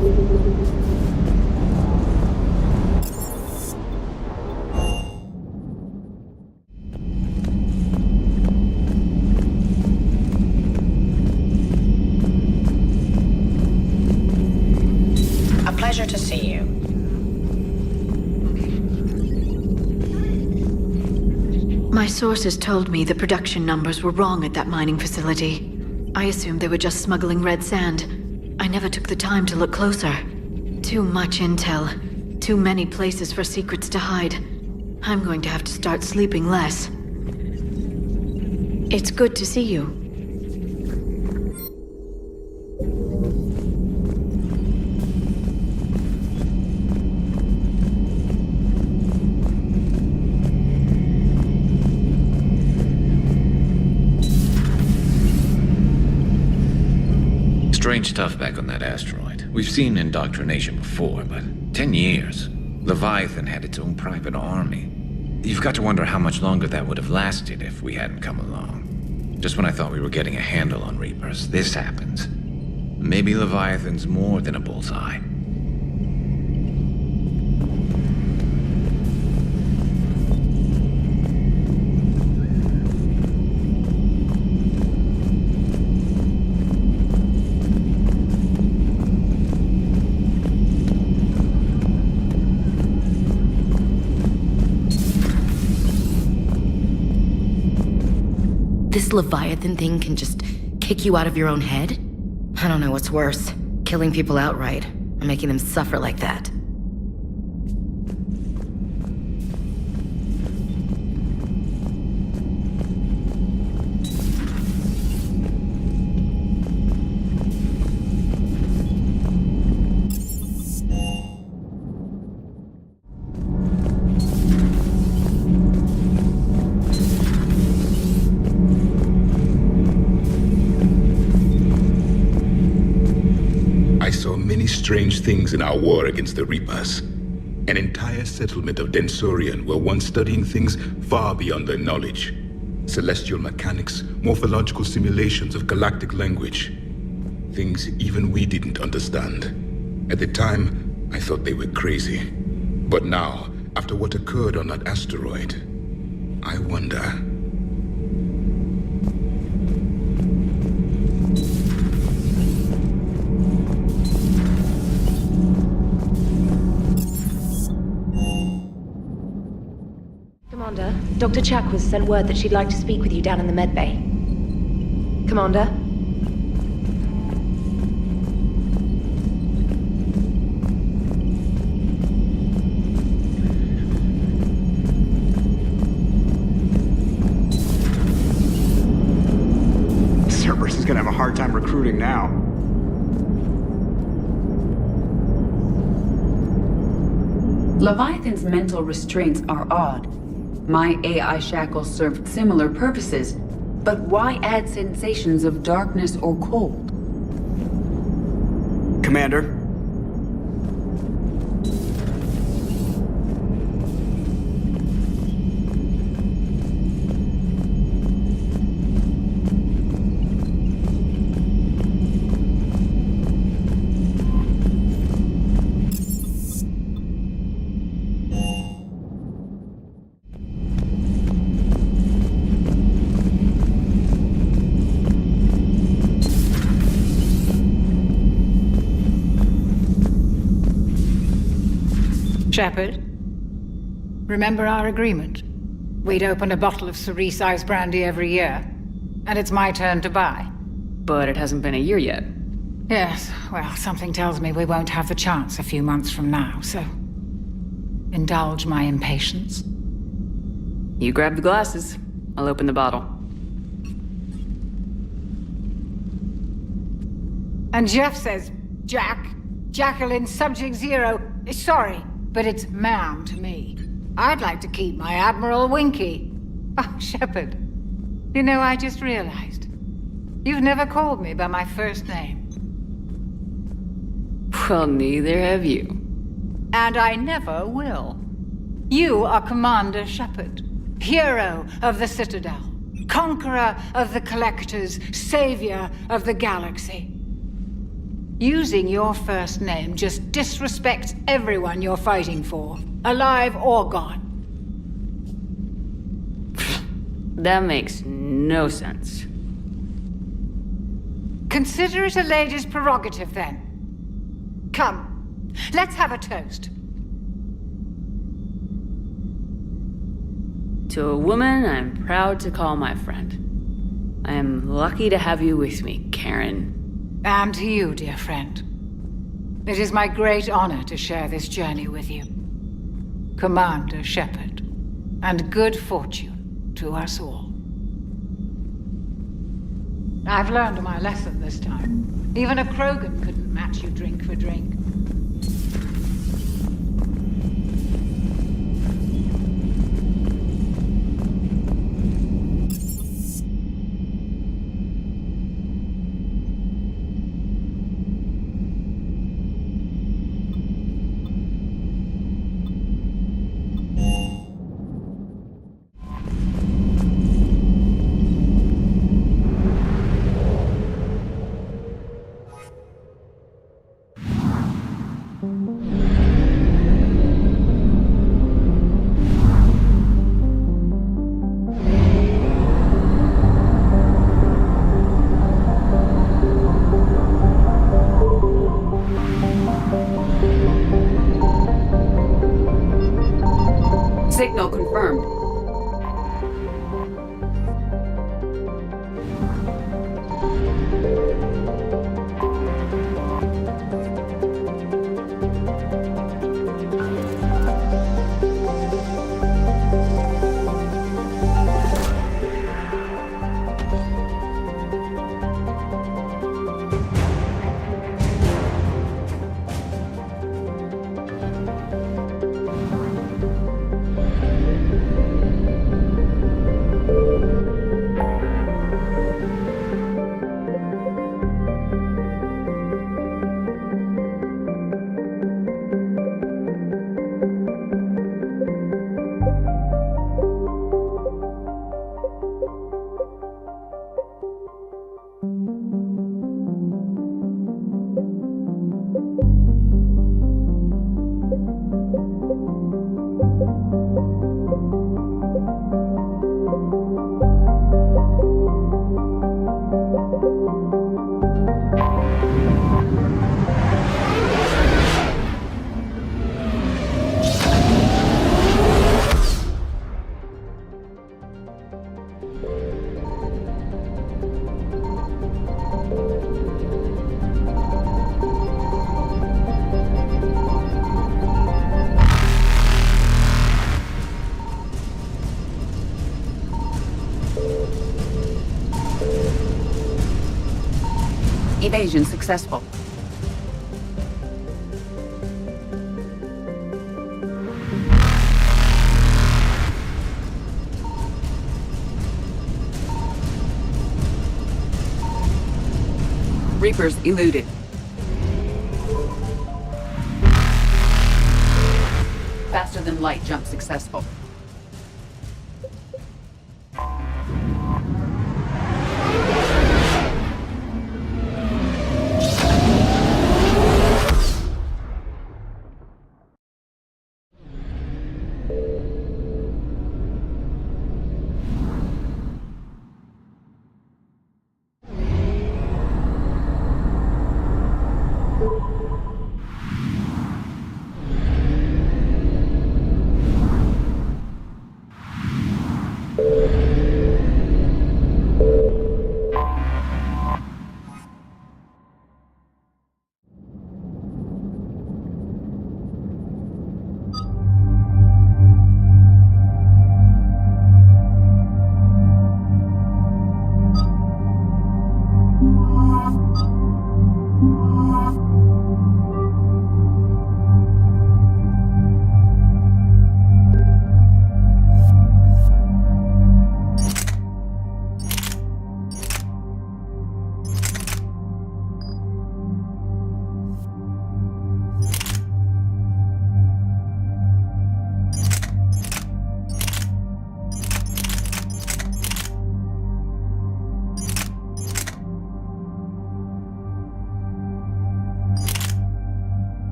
A pleasure to see you. My sources told me the production numbers were wrong at that mining facility. I assumed they were just smuggling red sand. I never took the time to look closer. Too much intel. Too many places for secrets to hide. I'm going to have to start sleeping less. It's good to see you. Strange stuff back on that asteroid. We've seen indoctrination before, but 10 years. Leviathan had its own private army. You've got to wonder how much longer that would have lasted if we hadn't come along. Just when I thought we were getting a handle on Reapers, this happens. Maybe Leviathan's more than a bullseye. This Leviathan thing can just kick you out of your own head? I don't know what's worse, killing people outright, or making them suffer like that. Strange things in our war against the Reapers. An entire settlement of Densorian were once studying things far beyond their knowledge. Celestial mechanics, morphological simulations of galactic language. Things even we didn't understand. At the time, I thought they were crazy. But now, after what occurred on that asteroid, I wonder... Commander, Dr. Chakwas sent word that she'd like to speak with you down in the medbay. Commander? Cerberus is gonna have a hard time recruiting now. Leviathan's mental restraints are odd. My AI shackles served similar purposes, but why add sensations of darkness or cold? Commander? Shepard, remember our agreement? We'd open a bottle of Cerise brandy every year, and it's my turn to buy. But it hasn't been a year yet. Yes, well, something tells me we won't have the chance a few months from now, so... indulge my impatience. You grab the glasses. I'll open the bottle. And Jeff says, Jacqueline Subject Zero, sorry, but it's ma'am to me. I'd like to keep my Admiral Winky. Oh, Shepard, you know, I just realized. You've never called me by my first name. Well, neither have you. And I never will. You are Commander Shepard, hero of the Citadel, conqueror of the Collectors, savior of the galaxy. Using your first name just disrespects everyone you're fighting for, alive or gone. That makes no sense. Consider it a lady's prerogative, then. Come, let's have a toast. To a woman I'm proud to call my friend. I am lucky to have you with me, Karen. And to you, dear friend. It is my great honor to share this journey with you. Commander Shepard. And good fortune to us all. I've learned my lesson this time. Even a Krogan couldn't match you drink for drink. Signal confirmed. Evasion successful. Reapers eluded. Faster than light jump successful.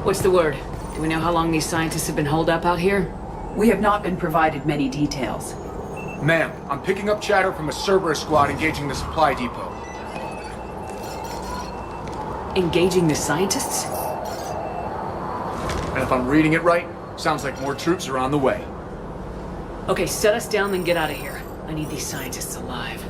What's the word? Do we know how long these scientists have been holed up out here? We have not been provided many details. Ma'am, I'm picking up chatter from a Cerberus squad engaging the supply depot. Engaging the scientists? And if I'm reading it right, sounds like more troops are on the way. Okay, set us down, then get out of here. I need these scientists alive.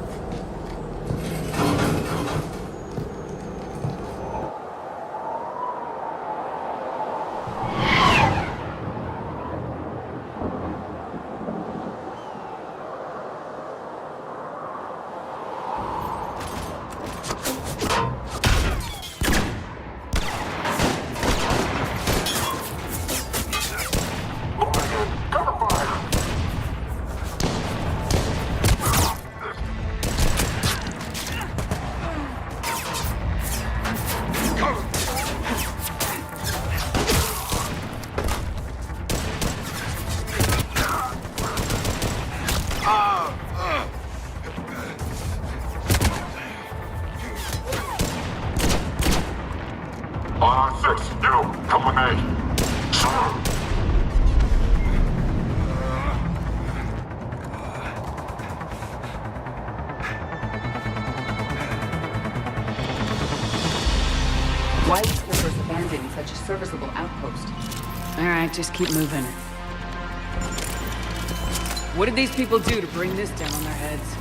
Why is Cerberus abandoning such a serviceable outpost? Alright, just keep moving. What did these people do to bring this down on their heads?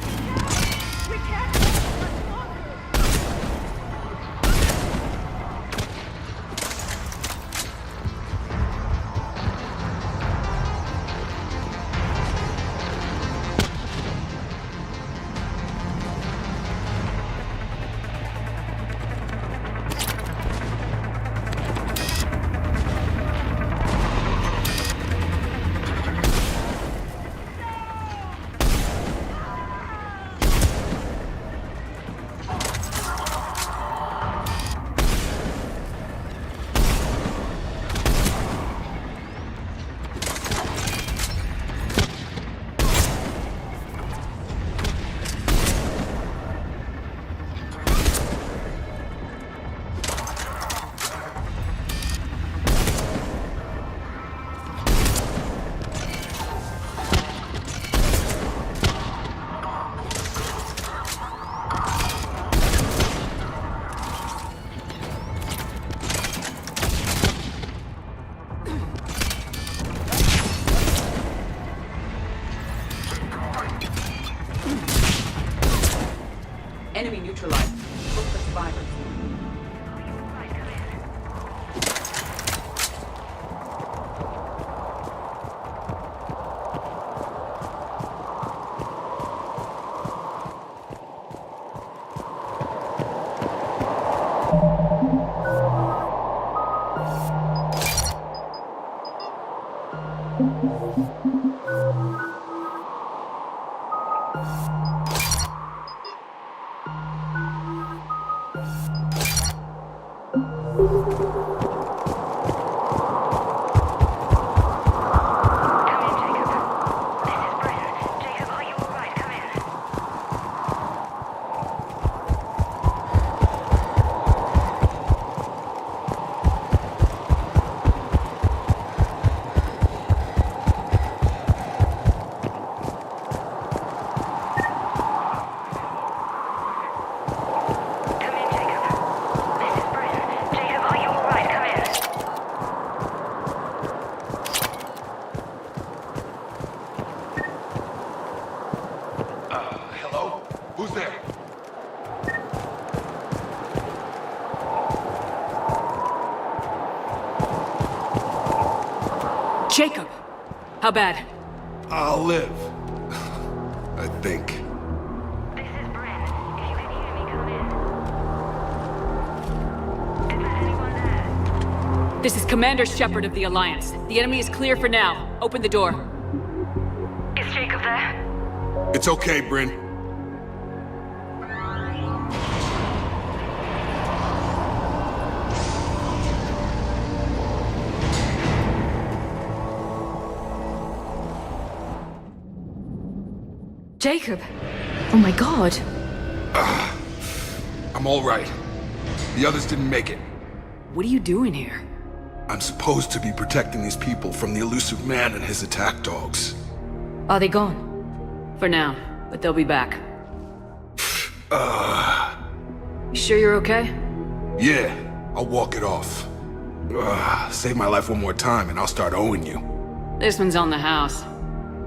Enemy neutralized. Look for survivors. Jacob! How bad? I'll live. I think. This is Bryn. If you can hear me, come in. Is there anyone there? This is Commander Shepard of the Alliance. The enemy is clear for now. Open the door. Is Jacob there? It's okay, Bryn. Jacob! Oh my god! I'm all right. The others didn't make it. What are you doing here? I'm supposed to be protecting these people from the elusive man and his attack dogs. Are they gone? For now, but they'll be back. Uh, You sure you're okay? yeah, I'll walk it off. Save my life one more time and I'll start owing you. This one's on the house.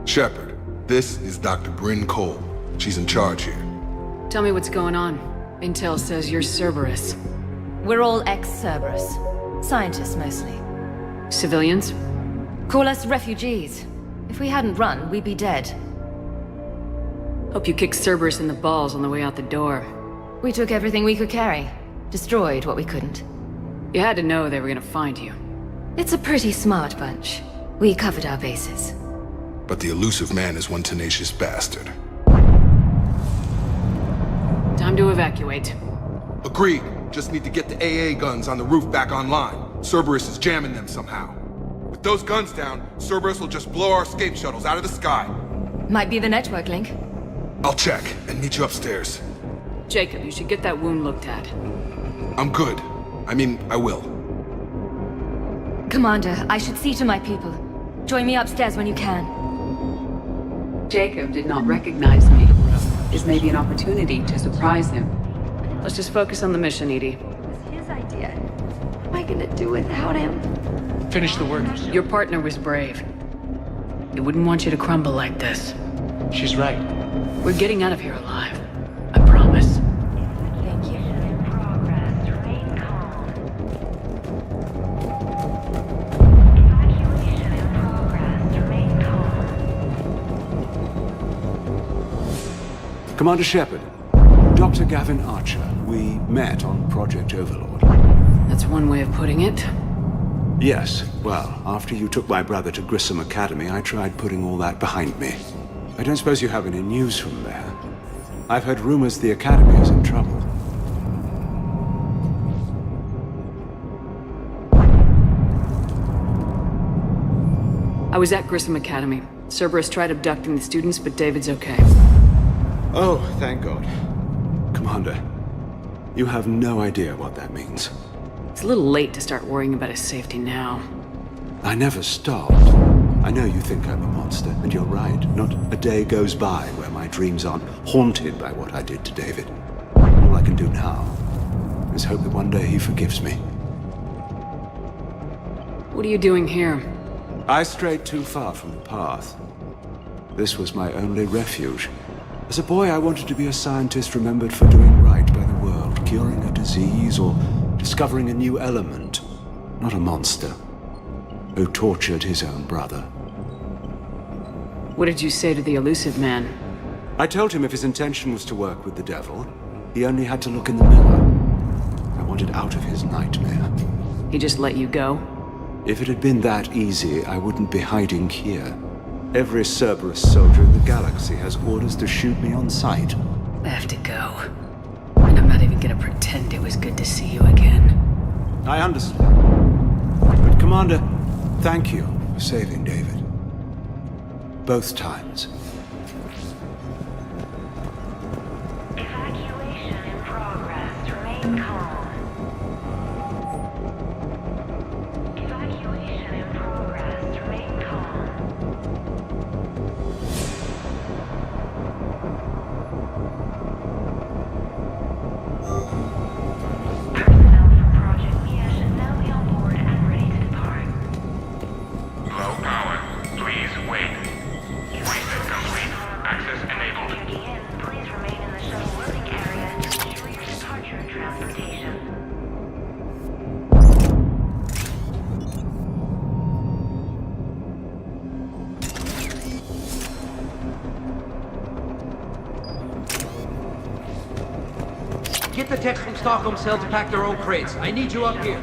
Shepard, this is Dr. Bryn Cole. She's in charge here. Tell me what's going on. Intel says you're Cerberus. We're all ex-Cerberus. Scientists, mostly. Civilians? Call us refugees. If we hadn't run, we'd be dead. Hope you kicked Cerberus in the balls on the way out the door. We took everything we could carry. Destroyed what we couldn't. You had to know they were gonna find you. It's a pretty smart bunch. We covered our bases. But the elusive man is one tenacious bastard. Time to evacuate. Agreed. Just need to get the AA guns on the roof back online. Cerberus is jamming them somehow. With those guns down, Cerberus will just blow our escape shuttles out of the sky. Might be the network link. I'll check and meet you upstairs. Jacob, you should get that wound looked at. I'm good. I mean, I will. Commander, I should see to my people. Join me upstairs when you can. Jacob did not recognize me. This may be an opportunity to surprise him. Let's just focus on the mission, Edie. His idea. What am I gonna do without him? Finish the work. Your partner was brave. He wouldn't want you to crumble like this. She's right. We're getting out of here alive. I promise. Thank you. In progress. Remain calm. Evacuation in progress. Remain calm. Commander Shepard, Dr. Gavin Archer, we met on Project Overlord. That's one way of putting it. Yes, well, after you took my brother to Grissom Academy, I tried putting all that behind me. I don't suppose you have any news from there. I've heard rumors the Academy is in trouble. I was at Grissom Academy. Cerberus tried abducting the students, but David's okay. Oh, thank God. Commander, you have no idea what that means. It's a little late to start worrying about his safety now. I never stopped. I know you think I'm a monster, and you're right. Not a day goes by where my dreams aren't haunted by what I did to David. All I can do now is hope that one day he forgives me. What are you doing here? I strayed too far from the path. This was my only refuge. As a boy, I wanted to be a scientist remembered for doing right by the world, curing a disease or discovering a new element, not a monster who tortured his own brother. What did you say to the elusive man? I told him if his intention was to work with the devil, he only had to look in the mirror. I wanted out of his nightmare. He just let you go? If it had been that easy, I wouldn't be hiding here. Every Cerberus soldier in the galaxy has orders to shoot me on sight. I have to go. And I'm not even gonna pretend it was good to see you again. I understand. But Commander, thank you for saving David. Both times. Evacuation in progress. Remain calm. Evacuation in progress. Remain calm. Personnel from Project Mia should now be on board and ready to depart. Low power. Please wait. Wait complete. Access enabled. Checking in. Please remain in the shuttle loading area to ensure your departure and transportation. Get the techs from Stockholm Cell to pack their own crates. I need you up here.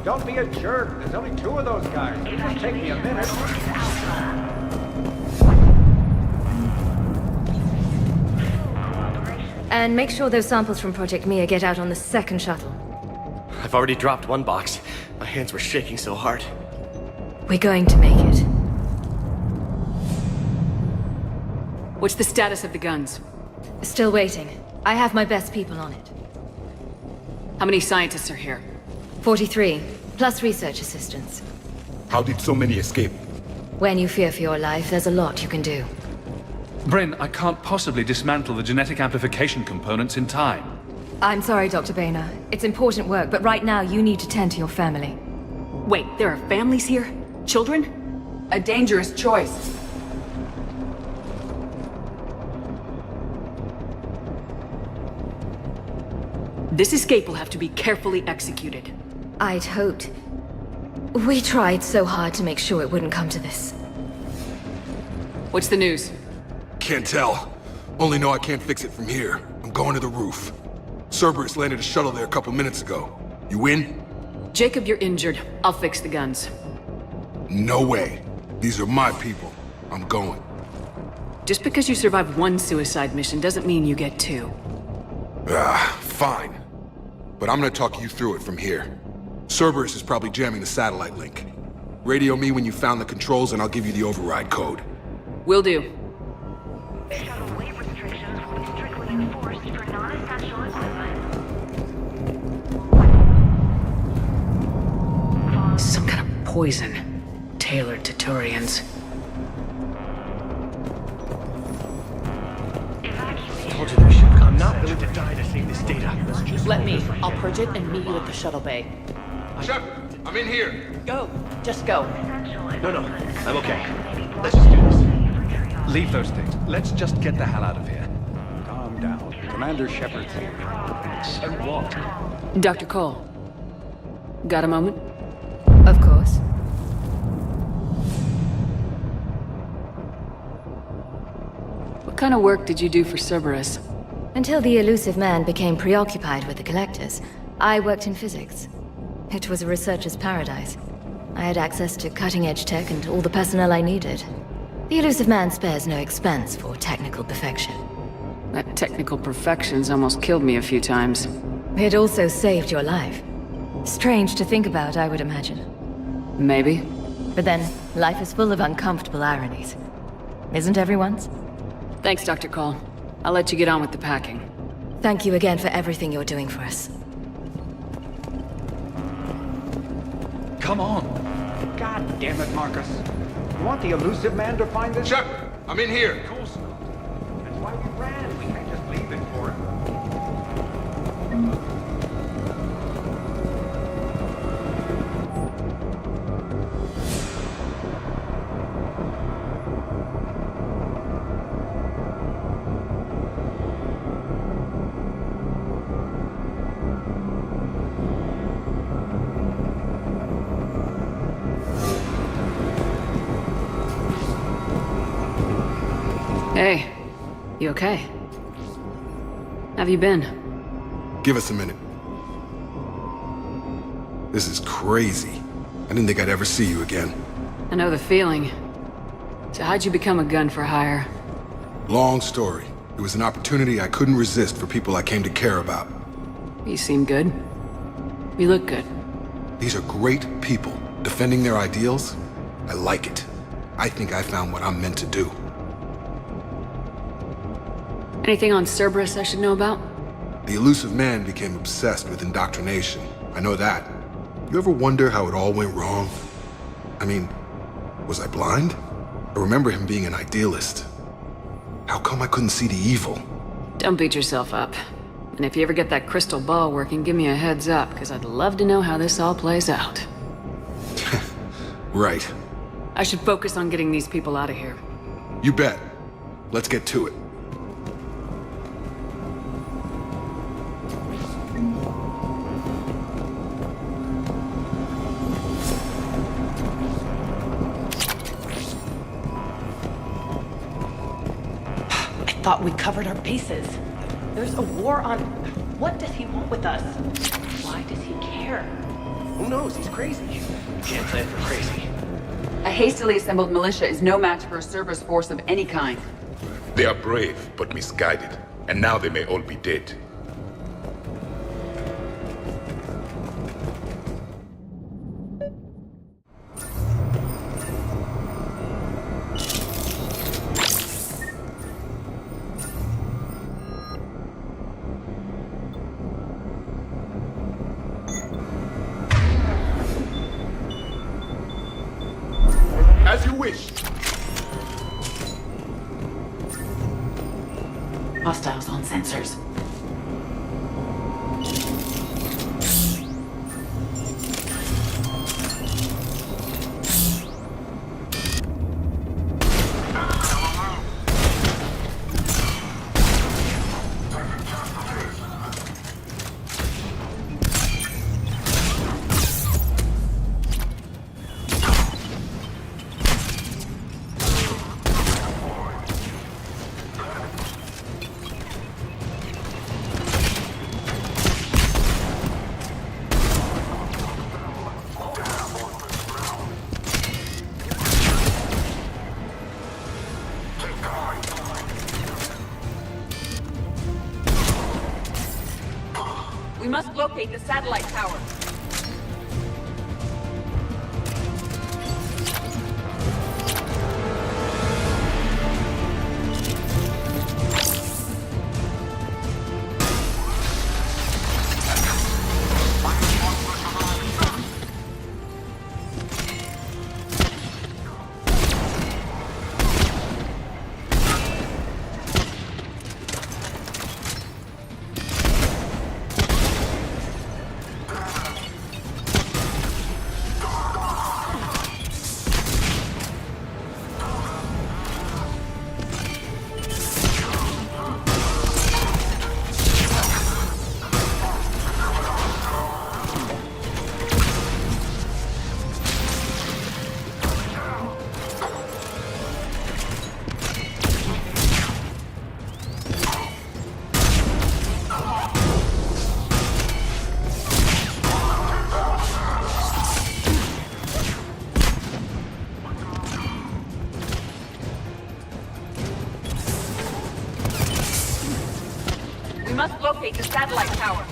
Don't be a jerk. There's only two of those guys. It'll just take me a minute. And make sure those samples from Project Mia get out on the second shuttle. I've already dropped one box. My hands were shaking so hard. We're going to make it. What's the status of the guns? Still waiting. I have my best people on it. How many scientists are here? 43. plus research assistance. How did so many escape? When you fear for your life, there's a lot you can do. Bryn, I can't possibly dismantle the genetic amplification components in time. I'm sorry, Dr. Boehner. It's important work, but right now you need to tend to your family. Wait, there are families here? Children? A dangerous choice. This escape will have to be carefully executed. I'd hoped. We tried so hard to make sure it wouldn't come to this. What's the news? Can't tell. Only know I can't fix it from here. I'm going to the roof. Cerberus landed a shuttle there a couple minutes ago. You in? Jacob, you're injured. I'll fix the guns. No way. These are my people. I'm going. Just because you survived one suicide mission doesn't mean you get two. Fine. But I'm gonna talk you through it from here. Cerberus is probably jamming the satellite link. Radio me when you found the controls and I'll give you the override code. Will do. Shuttle weight restrictions will be strictly enforced for non-essential equipment. Some kind of poison tailored to Turians. Told you this ship I'm not willing to die to save this data. Let me. I'll purge it and meet you at the shuttle bay. Shepard, I'm in here. Go. Just go. No, I'm okay. Let's just do this. Leave those things. Let's just get the hell out of here. Calm down. Commander Shepard's here. So what? Dr. Cole. Got a moment? Of course. What kind of work did you do for Cerberus? Until the elusive man became preoccupied with the Collectors, I worked in physics. It was a researcher's paradise. I had access to cutting-edge tech and all the personnel I needed. The elusive man spares no expense for technical perfection. That technical perfection's almost killed me a few times. It also saved your life. Strange to think about, I would imagine. Maybe. But then, life is full of uncomfortable ironies. Isn't everyone's? Thanks, Dr. Cole. I'll let you get on with the packing. Thank you again for everything you're doing for us. Come on. God damn it, Marcus. You want the elusive man to find this? Shepard, I'm in here. Of course not. That's why we ran. We can't just leave it for him. Hey, you okay? Have you been? Give us a minute. This is crazy. I didn't think I'd ever see you again. I know the feeling. So how'd you become a gun for hire? Long story. It was an opportunity I couldn't resist for people I came to care about. You seem good. You look good. These are great people, defending their ideals. I like it. I think I found what I'm meant to do. Anything on Cerberus I should know about? The elusive man became obsessed with indoctrination. I know that. You ever wonder how it all went wrong? I mean, was I blind? I remember him being an idealist. How come I couldn't see the evil? Don't beat yourself up. And if you ever get that crystal ball working, give me a heads up, because I'd love to know how this all plays out. Right. I should focus on getting these people out of here. You bet. Let's get to it. Thought we covered our bases. There's a war on... What does he want with us? Why does he care? Who knows? He's crazy. Can't plan for crazy. A hastily assembled militia is no match for a Cerberus force of any kind. They are brave, but misguided. And now they may all be dead. Hostiles on sensors. We must locate the satellite tower. We must locate the satellite tower.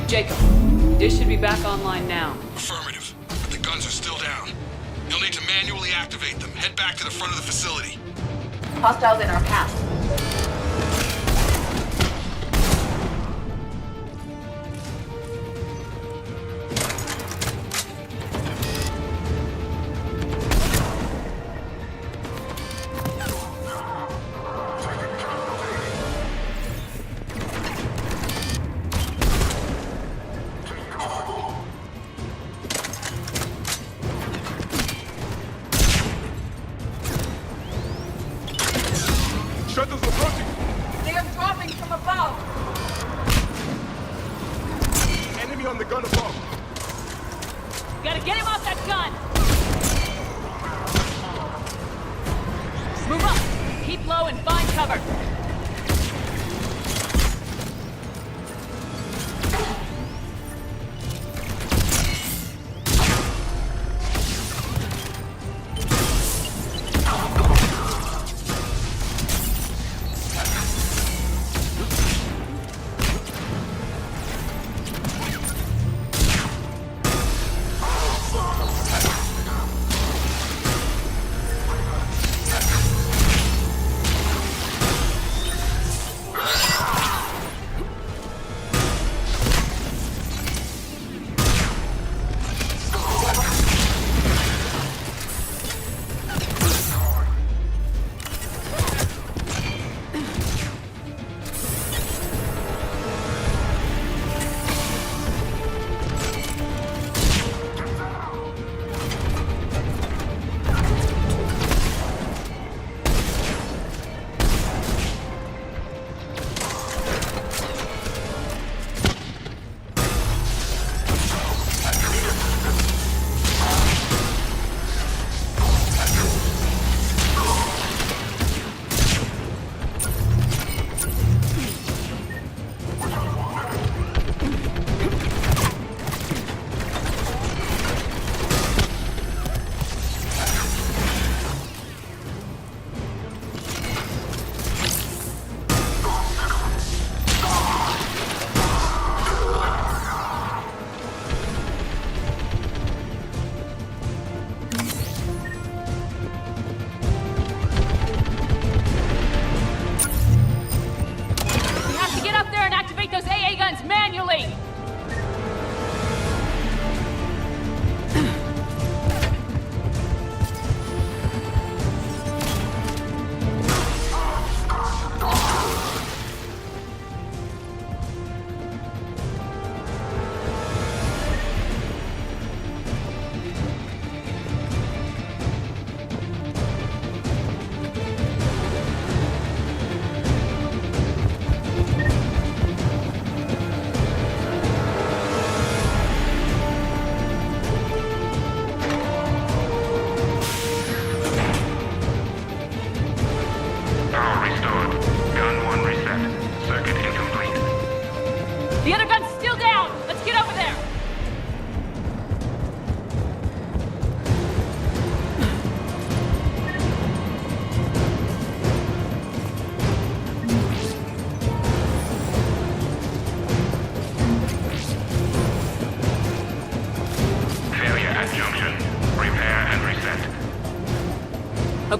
Jacob, dish should be back online now. Affirmative, but the guns are still down. You'll need to manually activate them. Head back to the front of the facility. Hostiles in our path. Shuttle's approaching! They are dropping from above! Enemy on the gun above! Gotta get him off that gun! Move up! Keep low and find cover!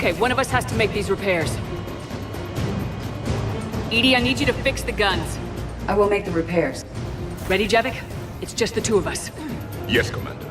Okay, one of us has to make these repairs. Edie, I need you to fix the guns. I will make the repairs. Ready, Javik? It's just the two of us. Yes, Commander.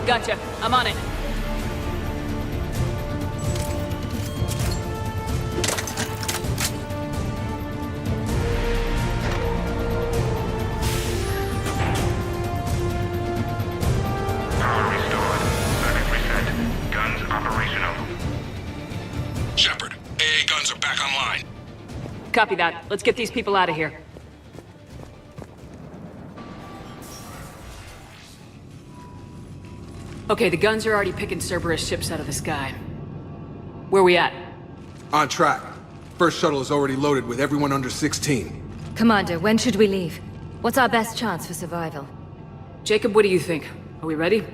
Gotcha. I'm on it. Power restored. Circuit reset. Guns operational. Shepard, AA guns are back online. Copy that. Let's get these people out of here. Okay, the guns are already picking Cerberus ships out of the sky. Where we at? On track. First shuttle is already loaded with everyone under 16. Commander, when should we leave? What's our best chance for survival? Jacob, what do you think? Are we ready?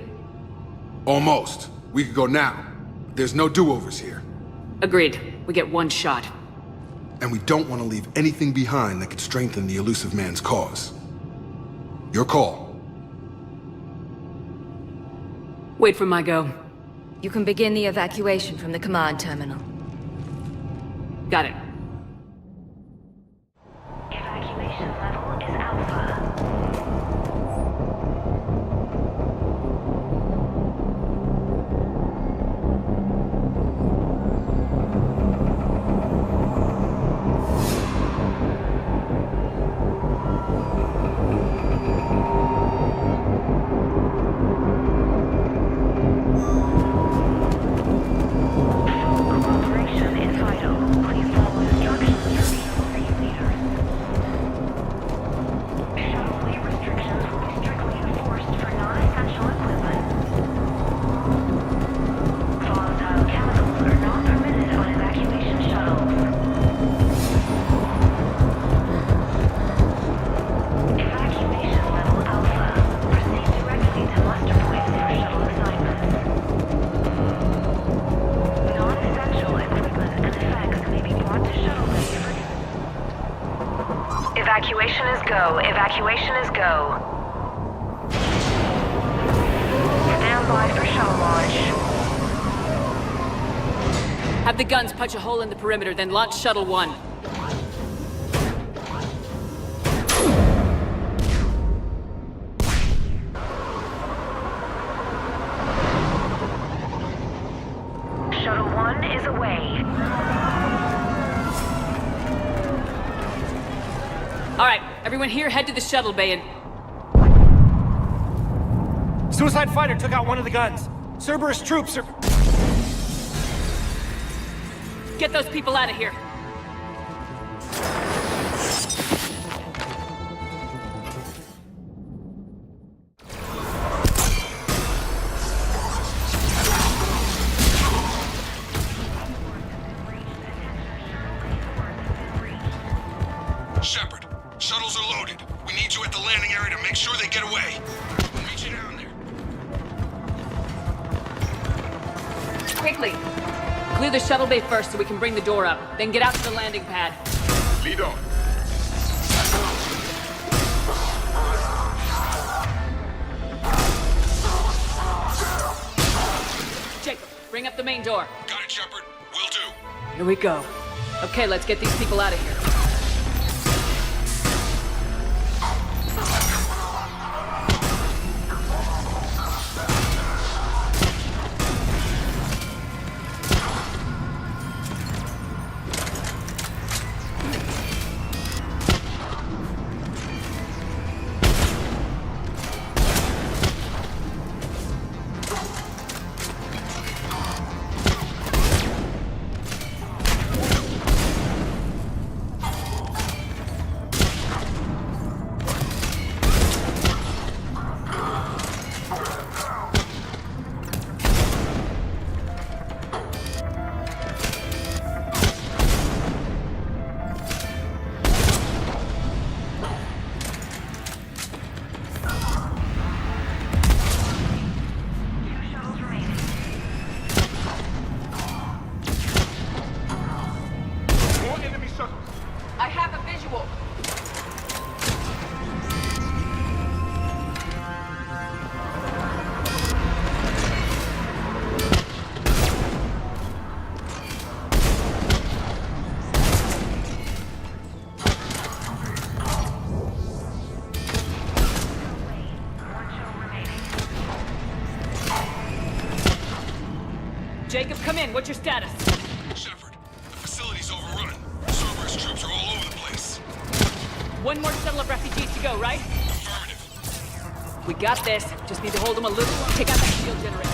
Almost. We could go now. There's no do-overs here. Agreed. We get one shot. And we don't want to leave anything behind that could strengthen the Elusive Man's cause. Your call. Wait for my go. You can begin the evacuation from the command terminal. Got it. Evacuation level is Alpha. Cooperation is vital. Please follow instructions from the leaders. Shuttle weight restrictions will be strictly enforced for non-essential equipment. Volatile chemicals are not permitted on evacuation shuttles. Evacuation level Alpha. Proceed directly to muster point for shuttle assignments. Non-essential equipment and effects may be brought to shuttle bay for... Evacuation is go. Evacuation is go. Stand by for shuttle launch. Have the guns punch a hole in the perimeter, then launch Shuttle 1. Shuttle 1 is away. Alright, everyone here, head to the shuttle bay and... Suicide fighter took out one of the guns. Cerberus troops are... Get those people out of here. Shepard, shuttles are loaded. We need you at the landing area to make sure they get away. We'll meet you down there. Quickly! Clear the shuttle bay first so we can bring the door up. Then get out to the landing pad. Lead on. Jacob, bring up the main door. Got it, Shepard. Will do. Here we go. Okay, let's get these people out of here. I have a visual. Jacob, come in. What's your status? Shepard, the facility's overrun. Cerberus troops are all over the place. One more shuttle of refugees to go, right? Affirmative. We got this. Just need to hold them a little. Take out that shield generator.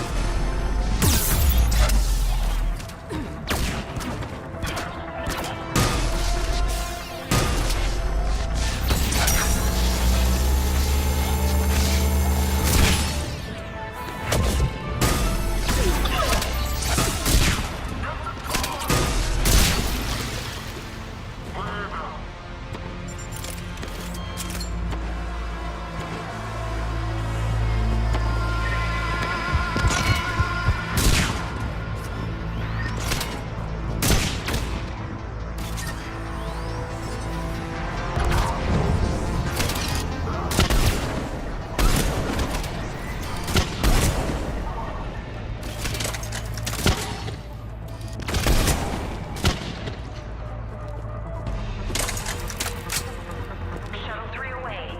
Shuttle 3 away.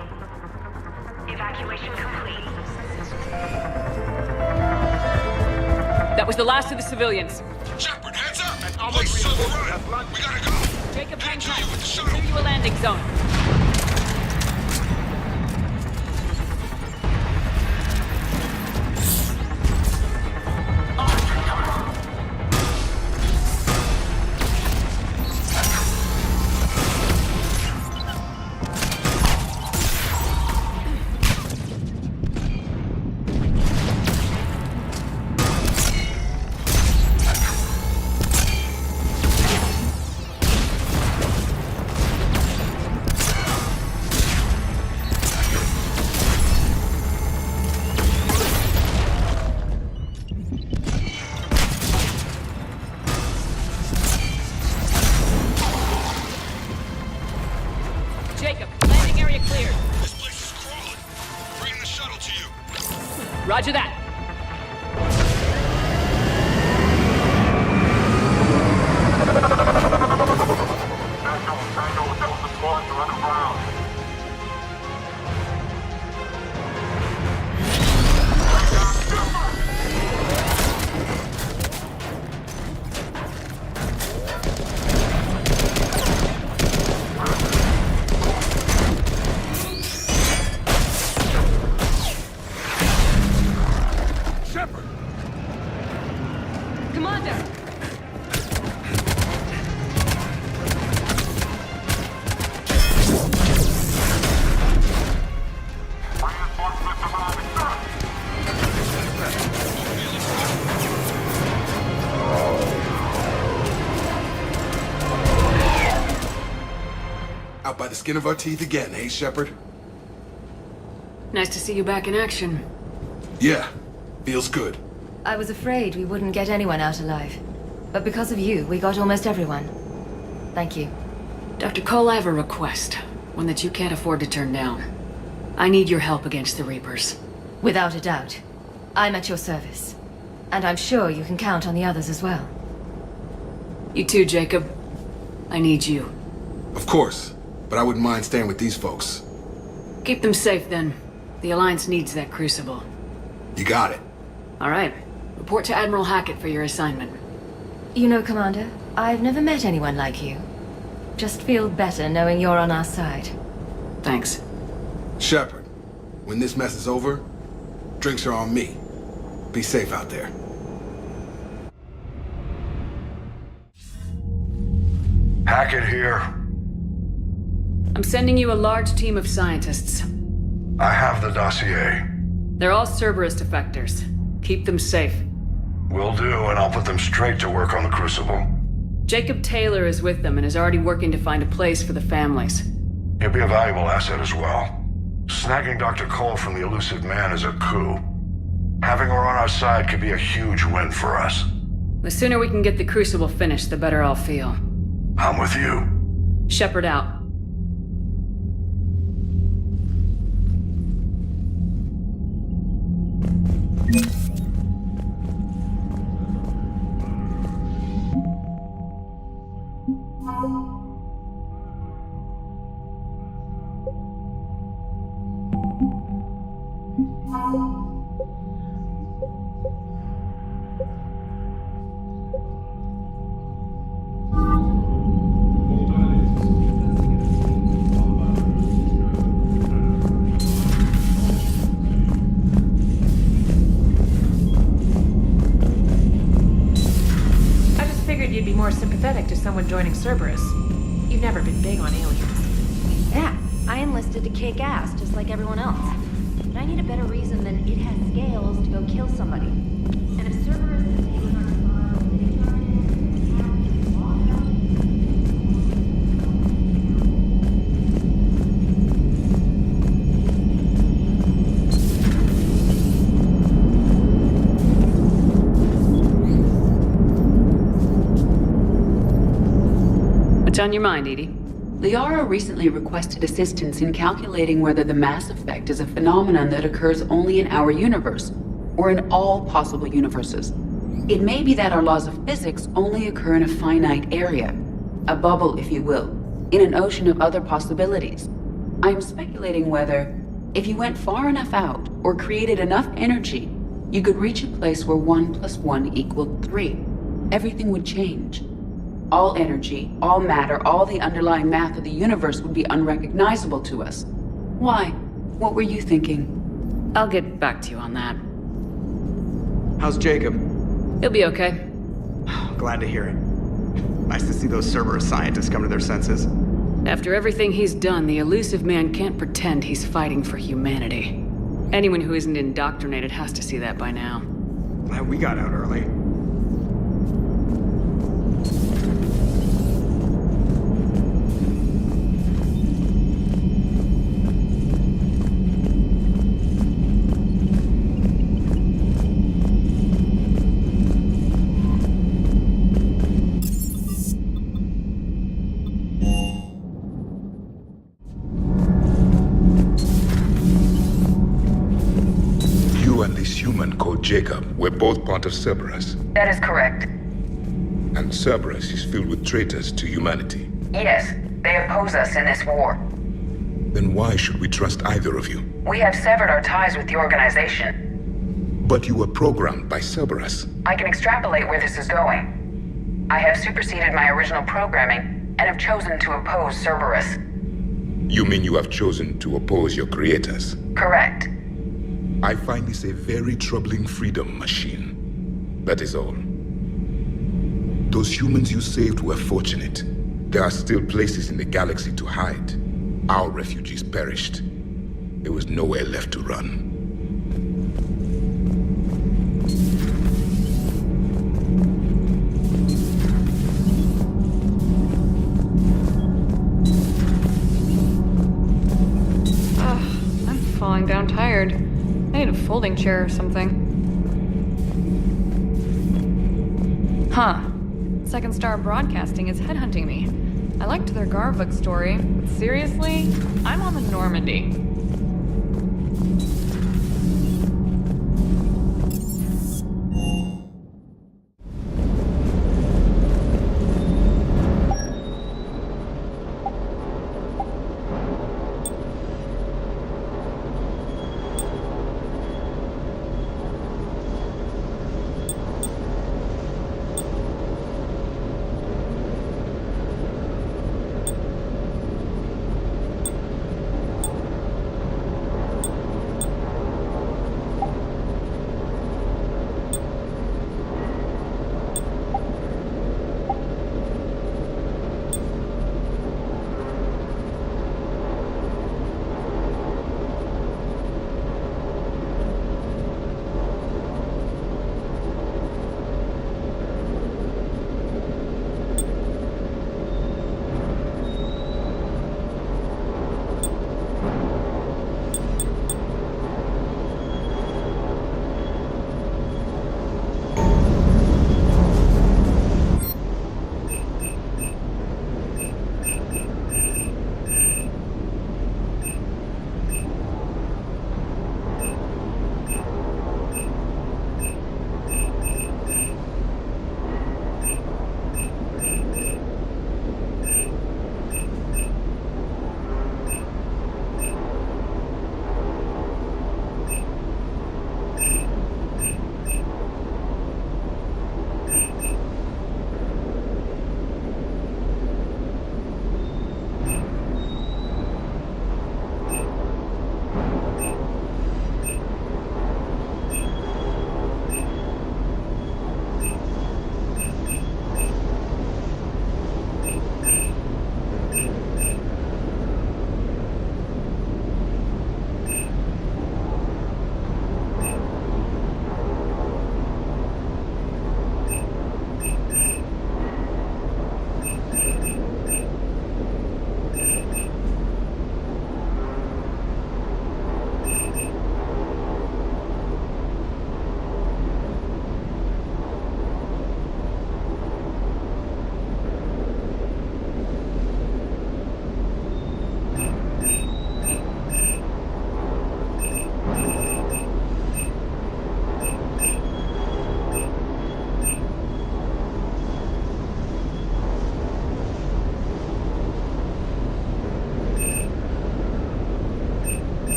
Evacuation complete. That was the last of the civilians. Shepard, heads up! The place is overrun. We gotta go. Jacob, hang Heading to you with the tight. shuttle. Clear you a landing zone. Jacob, landing area cleared. This place is crawling. Bringing the shuttle to you. Roger that. Out by the skin of our teeth again, eh, Shepard? Nice to see you back in action. Yeah, feels good. I was afraid we wouldn't get anyone out alive. But because of you, we got almost everyone. Thank you. Dr. Cole, I have a request. One that you can't afford to turn down. I need your help against the Reapers. Without a doubt. I'm at your service. And I'm sure you can count on the others as well. You too, Jacob. I need you. Of course, but I wouldn't mind staying with these folks. Keep them safe, then. The Alliance needs that crucible. You got it. All right. Report to Admiral Hackett for your assignment. You know, Commander, I've never met anyone like you. Just feel better knowing you're on our side. Thanks. Shepard, when this mess is over, drinks are on me. Be safe out there. Hackett here. I'm sending you a large team of scientists. I have the dossier. They're all Cerberus defectors. Keep them safe. Will do, and I'll put them straight to work on the Crucible. Jacob Taylor is with them and is already working to find a place for the families. He'll be a valuable asset as well. Snagging Dr. Cole from the Elusive Man is a coup. Having her on our side could be a huge win for us. The sooner we can get the Crucible finished, the better I'll feel. I'm with you. Shepard out. You'd be more sympathetic to someone joining Cerberus. You've never been big on aliens. Yeah, I enlisted to kick ass just like everyone else. But I need a better reason than it has scales to go kill somebody. And if Cerberus is taking our What's on your mind, Edie? Liara recently requested assistance in calculating whether the mass effect is a phenomenon that occurs only in our universe, or in all possible universes. It may be that our laws of physics only occur in a finite area, a bubble, if you will, in an ocean of other possibilities. I am speculating whether, if you went far enough out, or created enough energy, you could reach a place where 1 + 1 = 3. Everything would change. All energy, all matter, all the underlying math of the universe would be unrecognizable to us. Why? What were you thinking? I'll get back to you on that. How's Jacob? He'll be okay. Glad to hear it. Nice to see those Cerberus scientists come to their senses. After everything he's done, the Elusive Man can't pretend he's fighting for humanity. Anyone who isn't indoctrinated has to see that by now. Glad we got out early. Jacob, we're both part of Cerberus. That is correct. And Cerberus is filled with traitors to humanity. Yes, they oppose us in this war. Then why should we trust either of you? We have severed our ties with the organization. But you were programmed by Cerberus. I can extrapolate where this is going. I have superseded my original programming and have chosen to oppose Cerberus. You mean you have chosen to oppose your creators? Correct. I find this a very troubling freedom machine. That is all. Those humans you saved were fortunate. There are still places in the galaxy to hide. Our refugees perished. There was nowhere left to run. I need a folding chair or something. Huh. Second Star Broadcasting is headhunting me. I liked their Garvik story, but seriously? I'm on the Normandy.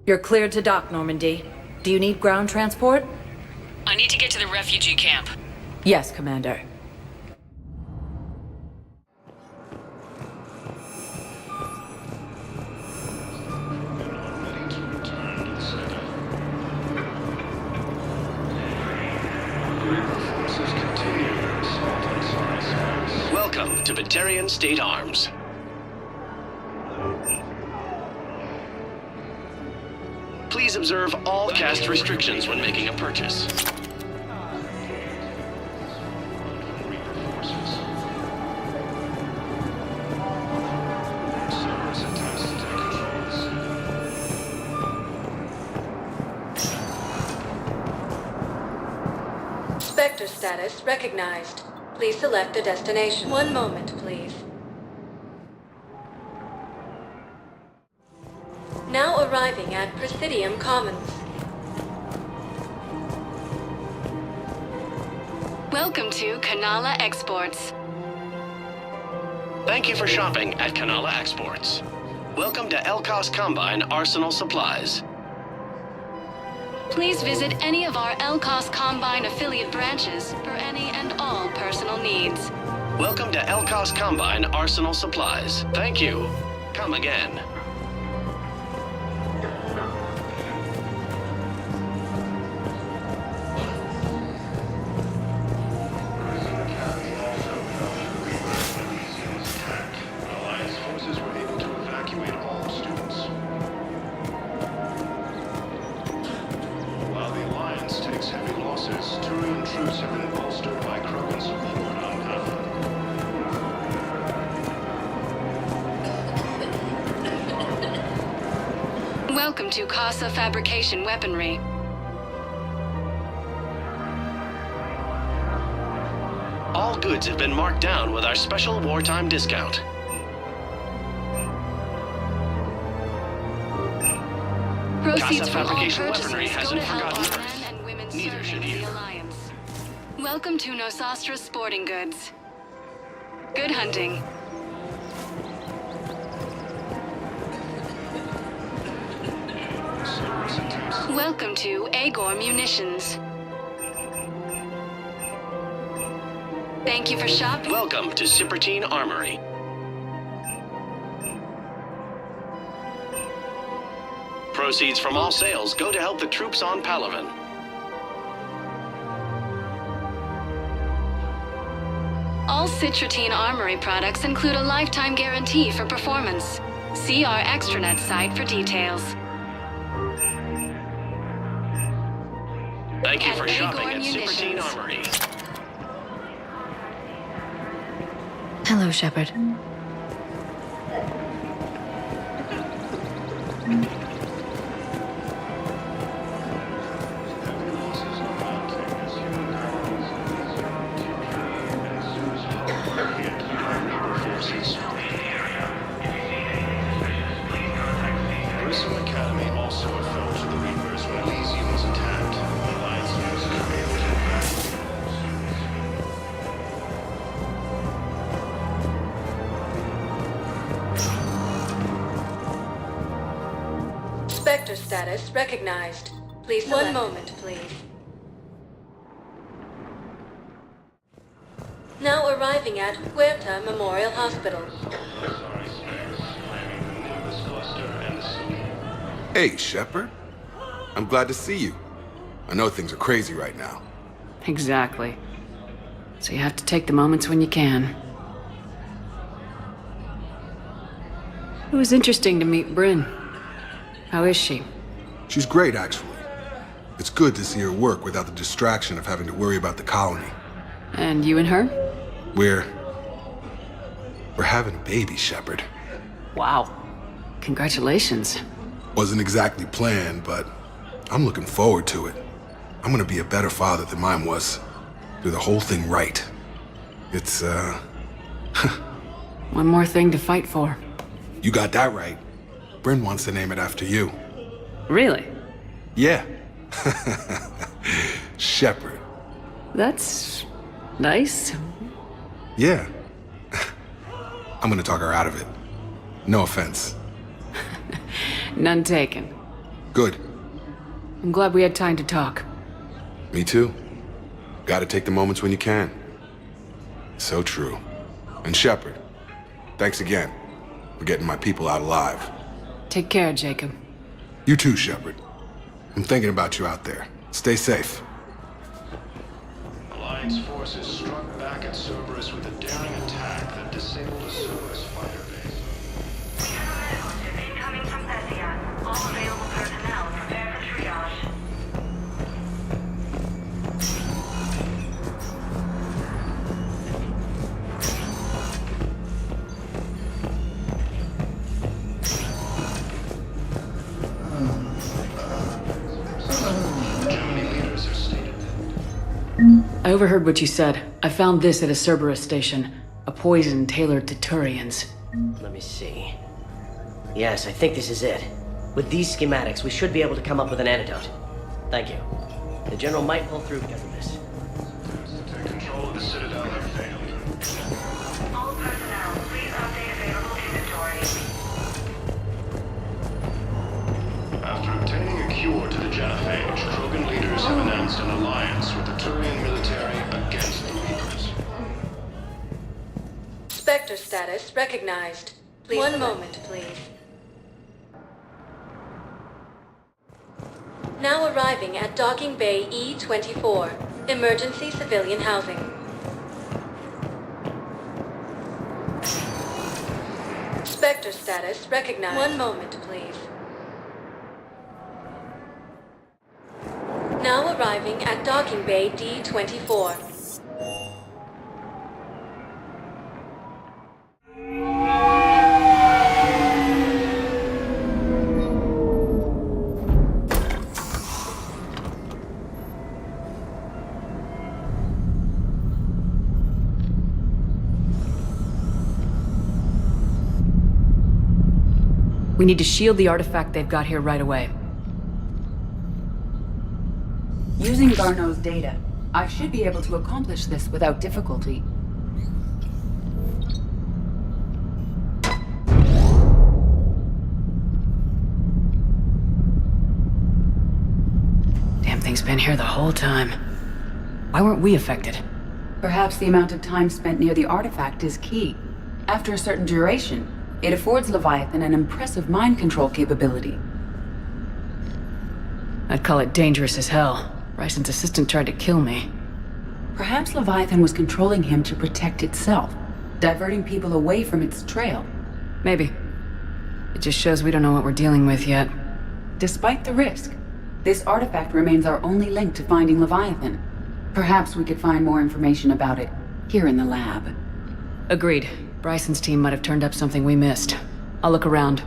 You're cleared to dock, Normandy. Do you need ground transport? I need to get to the refugee camp. Yes, Commander. Welcome to Batarian State Arms. Please observe all caste restrictions when making a purchase. Spectre status recognized. Please select a destination. One moment, please. Now arriving at Presidium Commons. Welcome to Kanala Exports. Thank you for shopping at Kanala Exports. Welcome to Elkos Combine Arsenal Supplies. Please visit any of our Elkos Combine affiliate branches for any and all personal needs. Welcome to Elkos Combine Arsenal Supplies. Thank you. Come again. Alliance forces were able to evacuate all students. While the Alliance takes heavy losses, Turian troops have been bolstered by Krogan support on Alpha. Welcome to Casa Fabrication Weaponry. All goods have been marked down with our special wartime discount. Proceeds Casa from all Fabrication purchases Weaponry go hasn't to help forgotten our Earth. men and women Neither should serving you. the Alliance. Welcome to Nosastra Sporting Goods. Good hunting. Welcome to Agor Munitions. Thank you for shopping. Welcome to Cipertine Armory. Proceeds from all sales go to help the troops on Palaven. All Citratine Armory products include a lifetime guarantee for performance. See our extranet site for details. Thank you At for shopping Agor at Cipertine Munitions. Armory. Hello, Shepard. Grissom Academy also fell to the Reapers when Elysium was attacked. Alliance forces were able to evacuate. Spectre status recognized. Please select. One moment, please. Now arriving at Huerta Memorial Hospital. Hey, Shepard. I'm glad to see you. I know things are crazy right now. Exactly. So you have to take the moments when you can. It was interesting to meet Bryn. How is she? She's great, actually. It's good to see her work without the distraction of having to worry about the colony. And you and her? We're having a baby, Shepard. Wow. Congratulations. Wasn't exactly planned, but I'm looking forward to it. I'm gonna be a better father than mine was. Do the whole thing right. It's, One more thing to fight for. You got that right. Bryn wants to name it after you. Really? Yeah. Shepard. That's nice. Yeah. I'm gonna talk her out of it. No offense. None taken. Good. I'm glad we had time to talk. Me too. Gotta take the moments when you can. So true. And Shepard, thanks again for getting my people out alive. Take care, Jacob. You too, Shepard. I'm thinking about you out there. Stay safe. Alliance forces struck back at Cerberus with a daring attack that disabled a Cerberus fighter base. Incoming from Thessia. All available personnel prepare for triage. I overheard what you said. I found this at a Cerberus station. A poison tailored to Turians. Let me see. Yes, I think this is it. With these schematics, we should be able to come up with an antidote. Thank you. The General might pull through because of this. Control of the Citadel have failed. All personnel, please update available inventory. After obtaining a cure to the genophage, Krogan leaders have announced an alliance with the Turian military against the Reapers. Spectre status recognized. Please. One moment, please. Now arriving at Docking Bay E-24, emergency civilian housing. Spectre status recognized. One moment, please. Now arriving at Docking Bay D-24. We need to shield the artifact they've got here right away. Using Garneau's data, I should be able to accomplish this without difficulty. Damn thing's been here the whole time. Why weren't we affected? Perhaps the amount of time spent near the artifact is key. After a certain duration, it affords Leviathan an impressive mind control capability. I'd call it dangerous as hell. Bryson's assistant tried to kill me. Perhaps Leviathan was controlling him to protect itself, diverting people away from its trail. Maybe. It just shows we don't know what we're dealing with yet. Despite the risk, this artifact remains our only link to finding Leviathan. Perhaps we could find more information about it here in the lab. Agreed. Bryson's team might have turned up something we missed. I'll look around.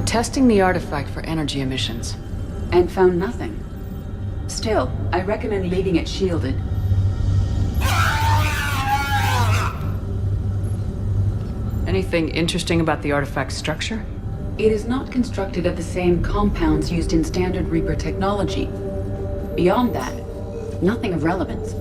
Testing the artifact for energy emissions. And found nothing. Still, I recommend leaving it shielded. Anything interesting about the artifact's structure? It is not constructed of the same compounds used in standard Reaper technology. Beyond that, nothing of relevance.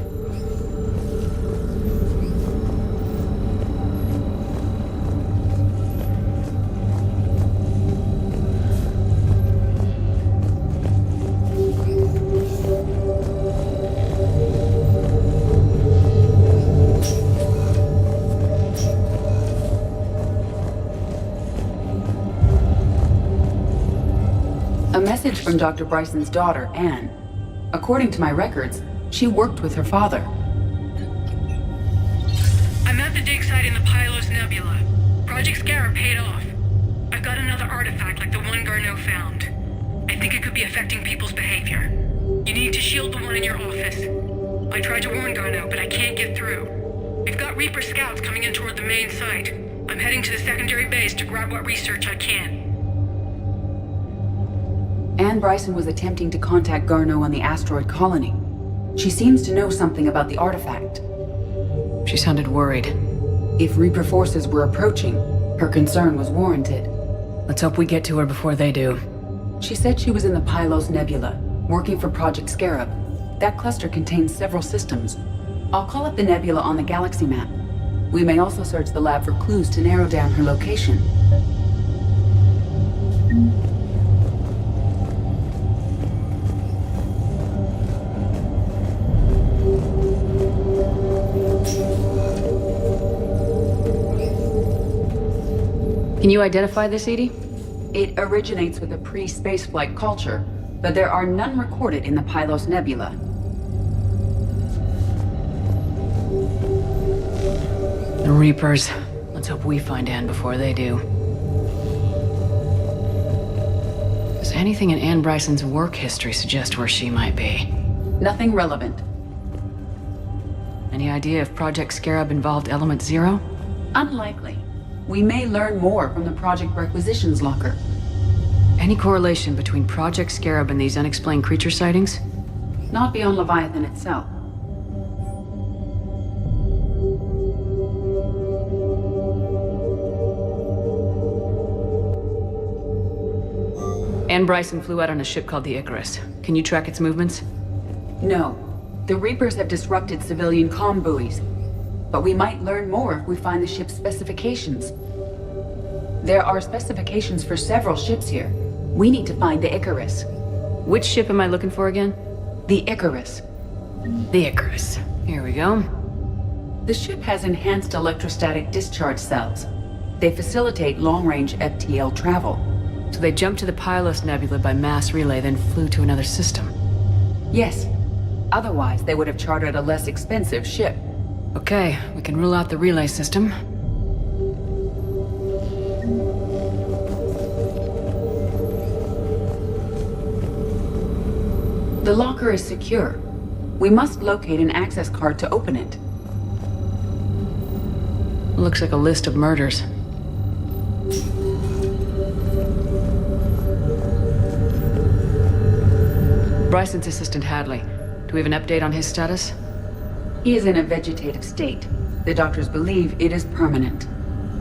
From Dr. Bryson's daughter, Anne. According to my records, she worked with her father. I'm at the dig site in the Pylos Nebula. Project Scarab paid off. I've got another artifact like the one Garneau found. I think it could be affecting people's behavior. You need to shield the one in your office. I tried to warn Garneau, but I can't get through. We've got Reaper scouts coming in toward the main site. I'm heading to the secondary base to grab what research I can. Anne Bryson was attempting to contact Garneau on the asteroid colony. She seems to know something about the artifact. She sounded worried. If Reaper forces were approaching, her concern was warranted. Let's hope we get to her before they do. She said she was in the Pylos Nebula, working for Project Scarab. That cluster contains several systems. I'll call up the nebula on the galaxy map. We may also search the lab for clues to narrow down her location. Can you identify this, Edie? It originates with a pre-spaceflight culture, but there are none recorded in the Pylos Nebula. The Reapers. Let's hope we find Anne before they do. Does anything in Anne Bryson's work history suggest where she might be? Nothing relevant. Any idea if Project Scarab involved Element Zero? Unlikely. We may learn more from the Project Requisitions Locker. Any correlation between Project Scarab and these unexplained creature sightings? Not beyond Leviathan itself. Anne Bryson flew out on a ship called the Icarus. Can you track its movements? No. The Reapers have disrupted civilian comm buoys. But we might learn more if we find the ship's specifications. There are specifications for several ships here. We need to find the Icarus. Which ship am I looking for again? The Icarus. The Icarus. Here we go. The ship has enhanced electrostatic discharge cells. They facilitate long-range FTL travel. So they jumped to the Pylos Nebula by mass relay, then flew to another system. Yes. Otherwise, they would have chartered a less expensive ship. Okay, we can rule out the relay system. The locker is secure. We must locate an access card to open it. Looks like a list of murders. Bryson's assistant Hadley. Do we have an update on his status? He is in a vegetative state. The doctors believe it is permanent.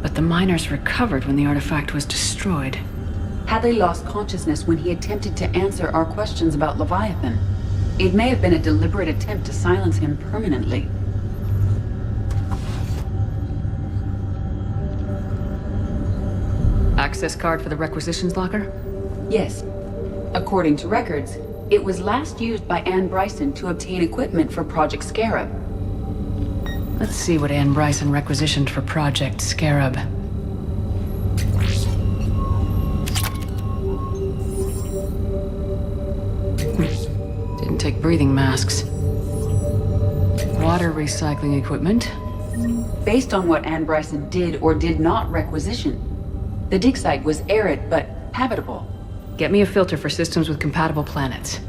But the miners recovered when the artifact was destroyed. Hadley lost consciousness when he attempted to answer our questions about Leviathan. It may have been a deliberate attempt to silence him permanently. Access card for the requisitions locker? Yes. According to records, it was last used by Anne Bryson to obtain equipment for Project Scarab. Let's see what Anne Bryson requisitioned for Project Scarab. Didn't take breathing masks. Water recycling equipment. Based on what Anne Bryson did or did not requisition, the dig site was arid but habitable. Get me a filter for systems with compatible planets.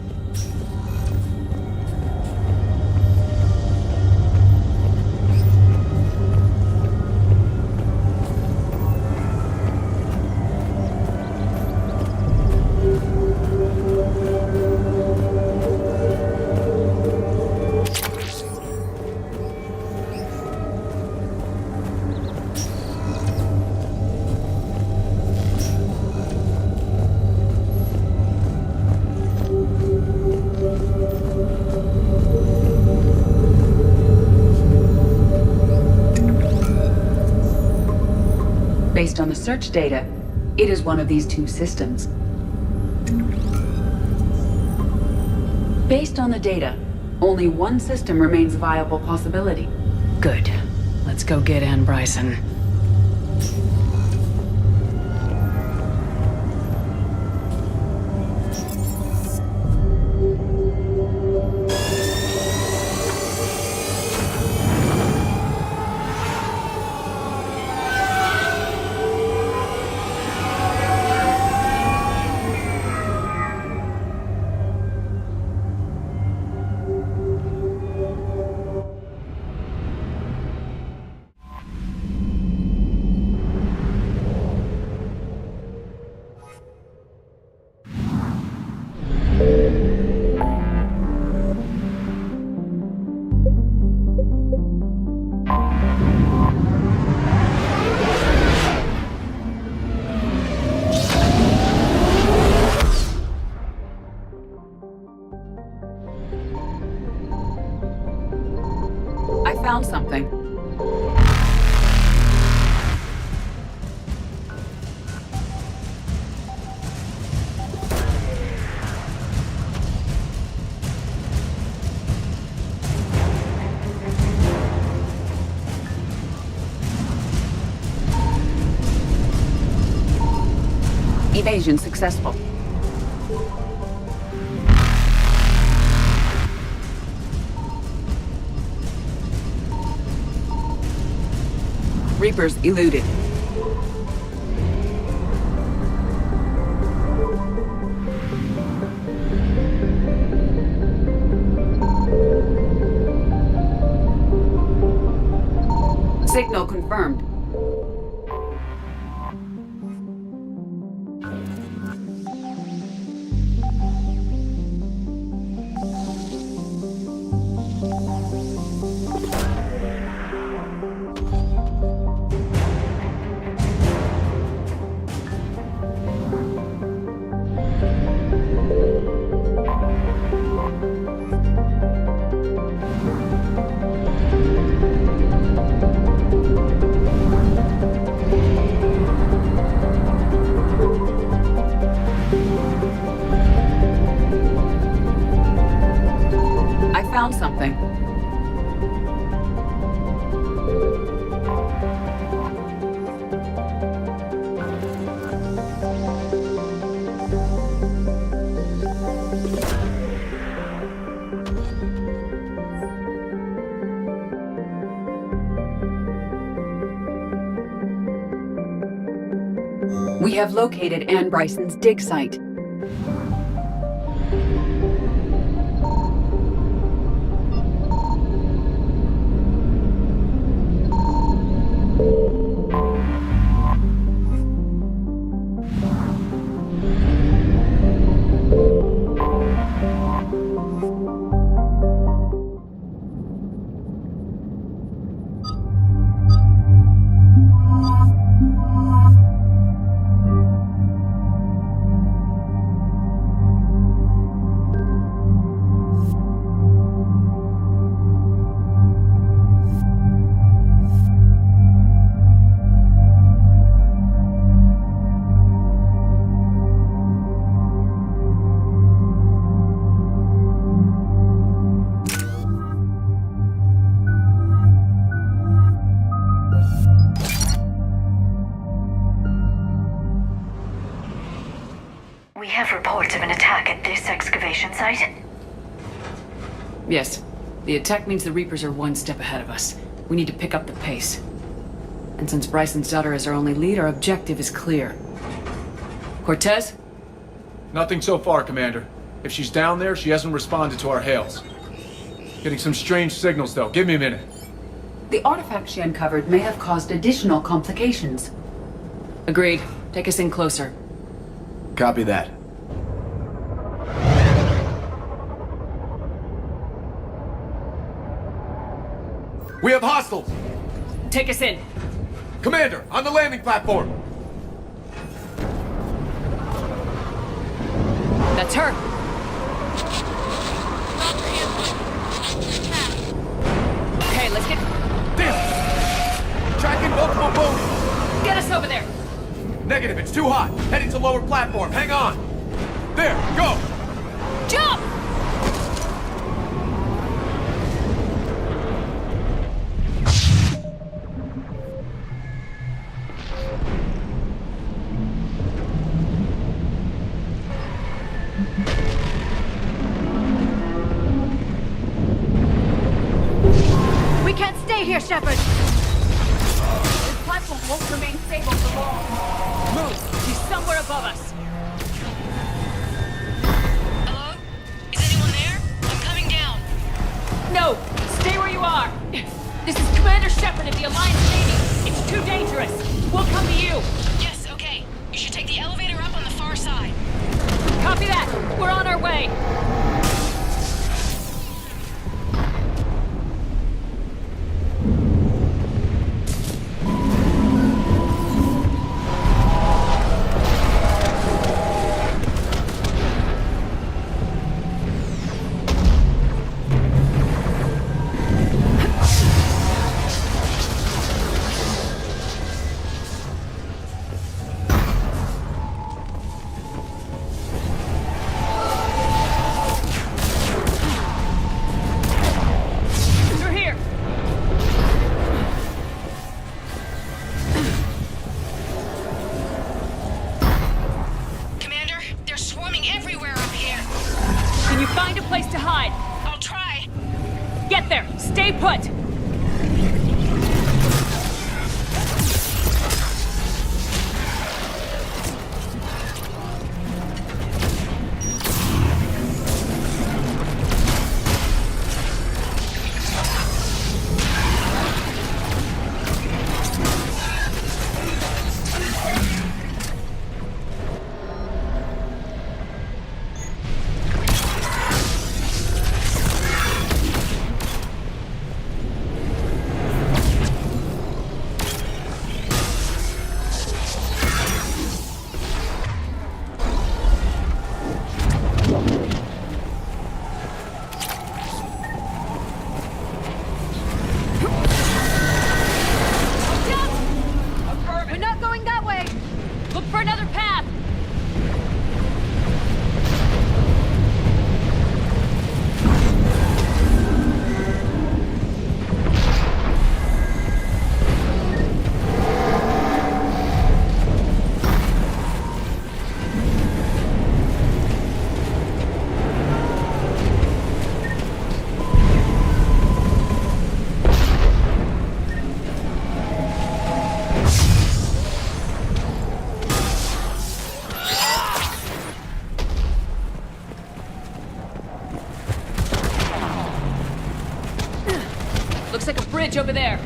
Based on the search data, it is one of these two systems. Based on the data, only one system remains a viable possibility. Good. Let's go get Anne Bryson. Evasion successful. Reapers eluded. Signal confirmed. Found something. We have located Anne Bryson's dig site. We have reports of an attack at this excavation site. Yes. The attack means the Reapers are one step ahead of us. We need to pick up the pace. And since Bryson's daughter is our only lead, our objective is clear. Cortez? Nothing so far, Commander. If she's down there, she hasn't responded to our hails. Getting some strange signals, though. Give me a minute. The artifact she uncovered may have caused additional complications. Agreed. Take us in closer. Copy that. We have hostiles! Take us in. Commander, on the landing platform! That's her. Okay, let's get... Damn! Tracking multiple boats! Get us over there! Negative, it's too hot. Heading to lower platform. Hang on. There, go! Jump! We can't stay here, Shepard! This platform won't remain stable for long. Move! She's somewhere above us. Hello? Is anyone there? I'm coming down. No! Stay where you are! This is Commander Shepard of the Alliance Navy. It's too dangerous. We'll come to you. Yes, okay. You should take the elevator up on the far side. Copy that. We're on our way. bridge over there.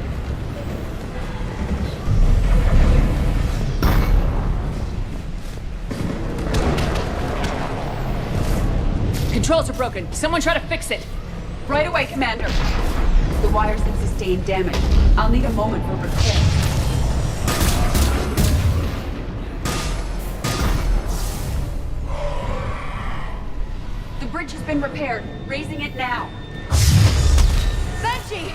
Controls are broken. Someone try to fix it. Right away, Commander. The wires have sustained damage. I'll need a moment for repair. The bridge has been repaired. Raising it now. Banshee!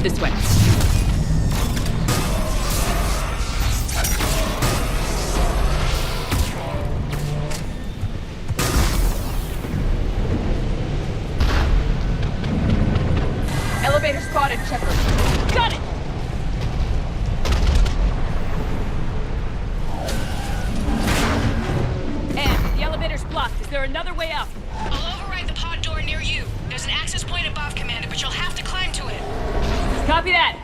This way. Elevator spotted, Shepard. Got it! And the elevator's blocked. Is there another way up? I'll override the pod door near you. There's an access point above, Commander, but you'll have to climb to it. Copy that.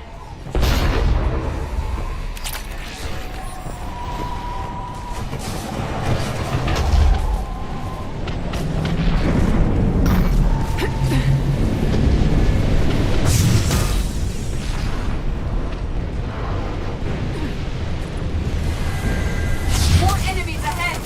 More enemies ahead!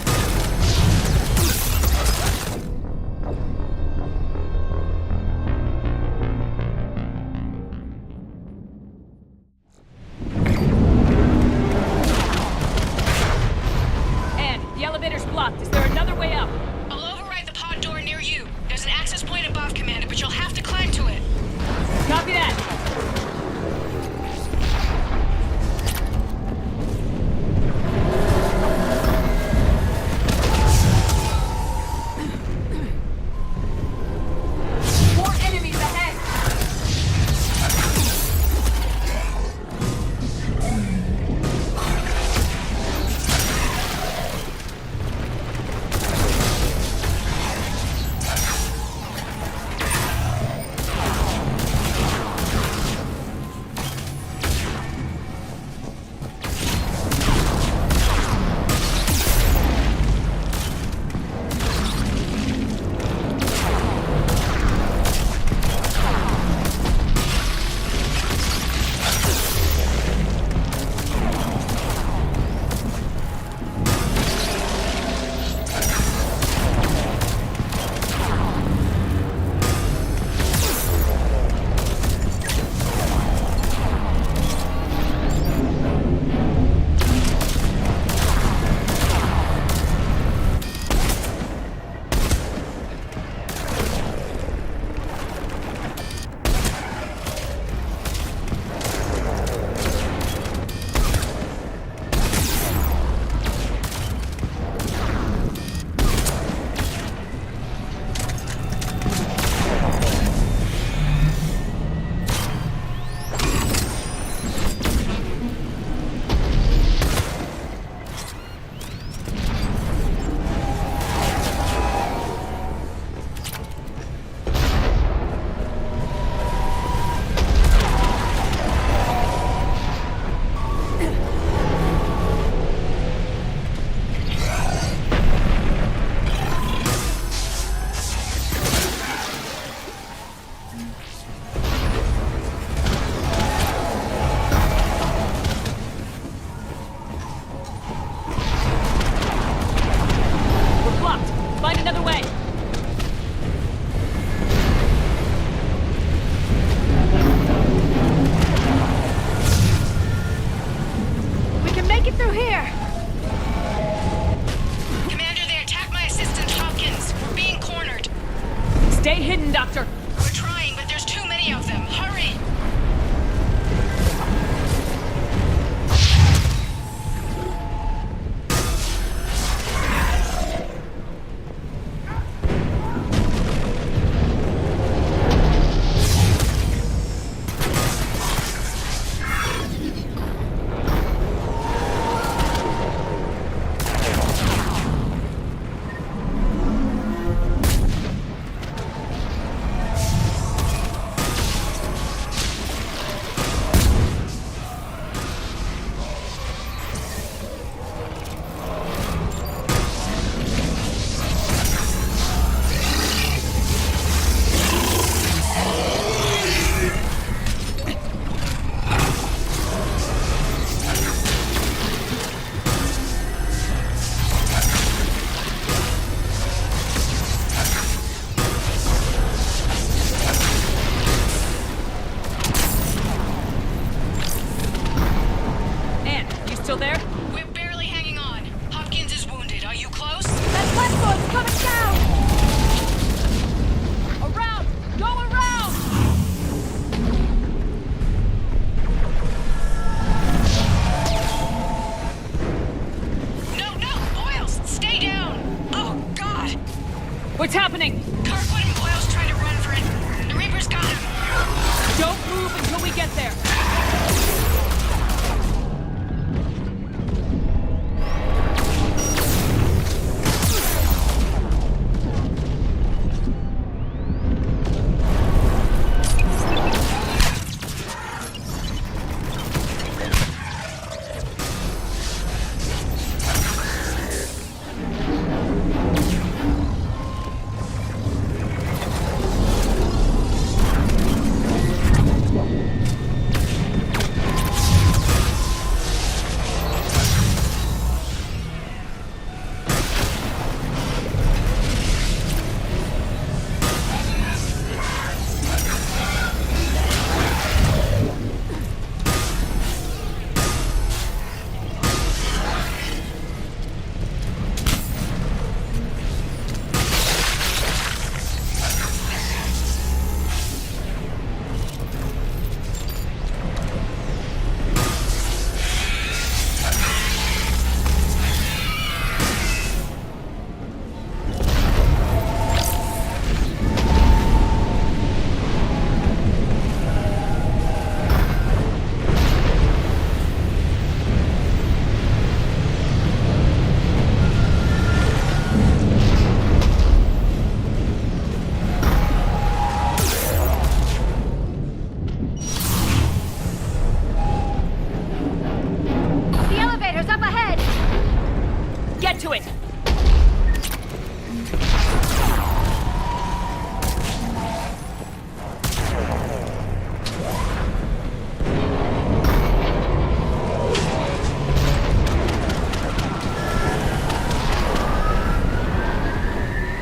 get there. The elevator's up ahead! Get to it!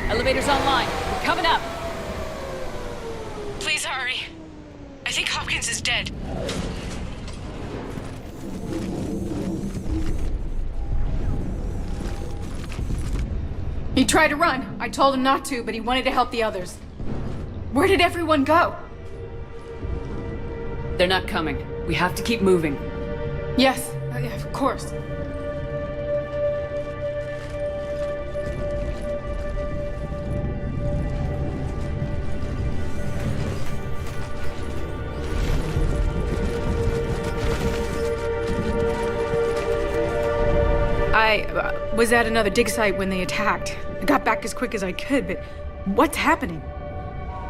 Elevator's online. We're coming up. Please hurry. I think Hopkins is dead. He tried to run. I told him not to, but he wanted to help the others. Where did everyone go? They're not coming. We have to keep moving. Yes, yeah, of course. I was at another dig site when they attacked. I got back as quick as I could, but what's happening?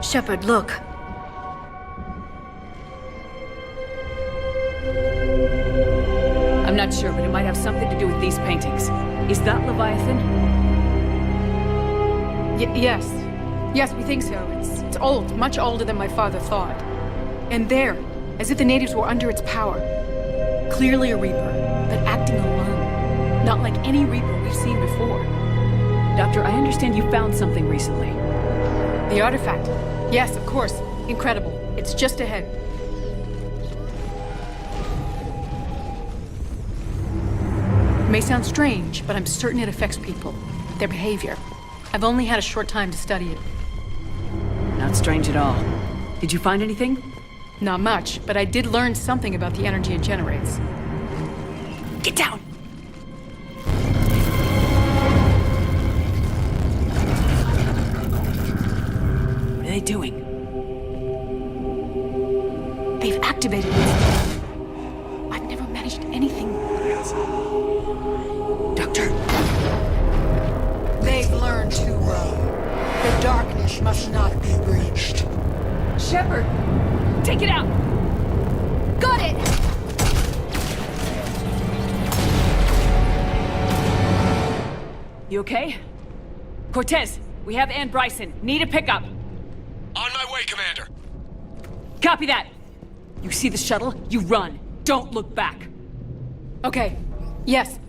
Shepard, look. I'm not sure, but it might have something to do with these paintings. Is that Leviathan? Yes. Yes, we think so. It's old, much older than my father thought. And there, as if the natives were under its power. Clearly a Reaper, but acting alone. Not like any Reaper we've seen before. Doctor, I understand you found something recently. The artifact. Yes, of course. Incredible. It's just ahead. It may sound strange, but I'm certain it affects people. Their behavior. I've only had a short time to study it. Not strange at all. Did you find anything? Not much, but I did learn something about the energy it generates. Get down! What are they doing? They've activated it. I've never managed anything. Doctor. They've learned too well. The darkness must not be breached. Shepard! Take it out! Got it! You okay? Cortez, we have Ann Bryson. Need a pickup. On my way, Commander. Copy that. You see the shuttle? You run. Don't look back. Okay. Yes.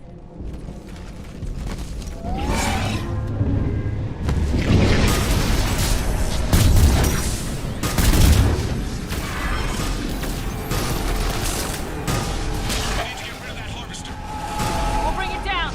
We'll bring it down!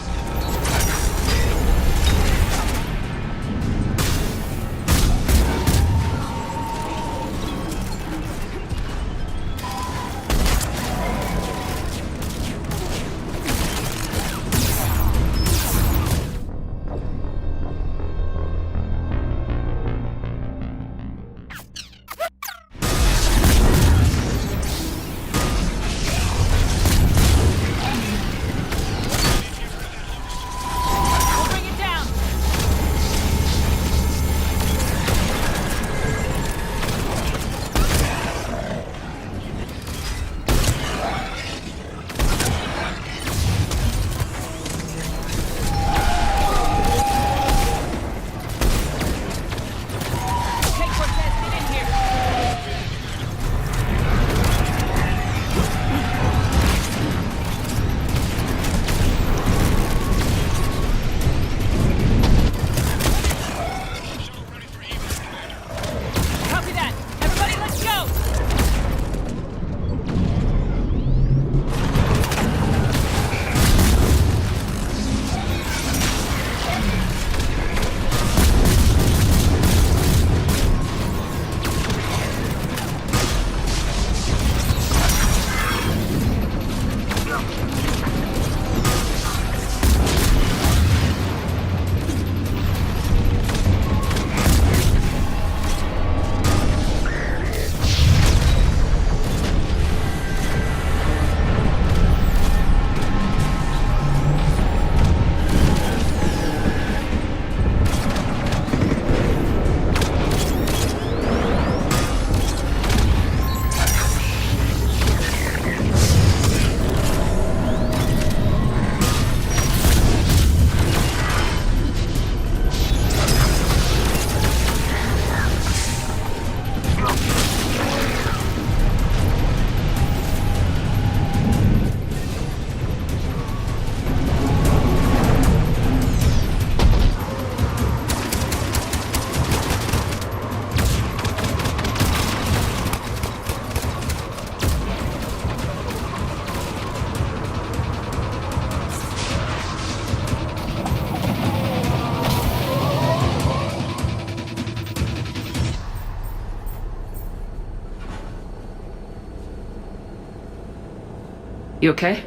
You okay?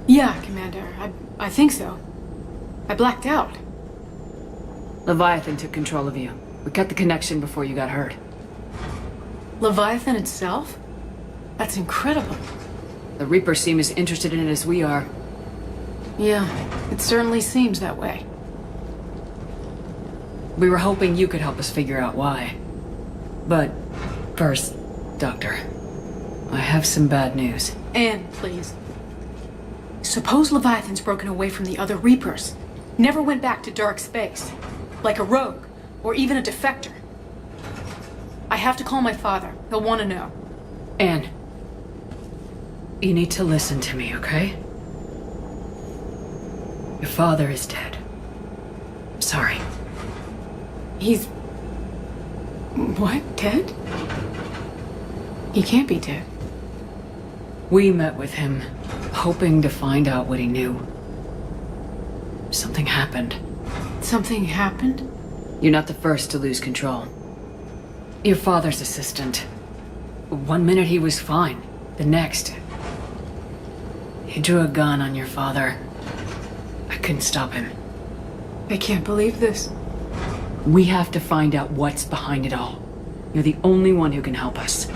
Yeah, Commander. I think so. I blacked out. Leviathan took control of you. We cut the connection before you got hurt. Leviathan itself? That's incredible. The Reapers seem as interested in it as we are. Yeah, it certainly seems that way. We were hoping you could help us figure out why. But first, Doctor, I have some bad news. Anne, please. Suppose Leviathan's broken away from the other Reapers. Never went back to dark space. Like a rogue, or even a defector. I have to call my father. He'll want to know. Anne, you need to listen to me, okay? Your father is dead. I'm sorry. He's... what? Dead? He can't be dead. We met with him, hoping to find out what he knew. Something happened. Something happened? You're not the first to lose control. Your father's assistant. One minute he was fine. The next... he drew a gun on your father. I couldn't stop him. I can't believe this. We have to find out what's behind it all. You're the only one who can help us.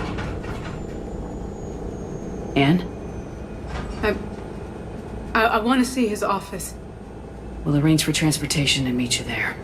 Anne? I want to see his office. We'll arrange for transportation and meet you there.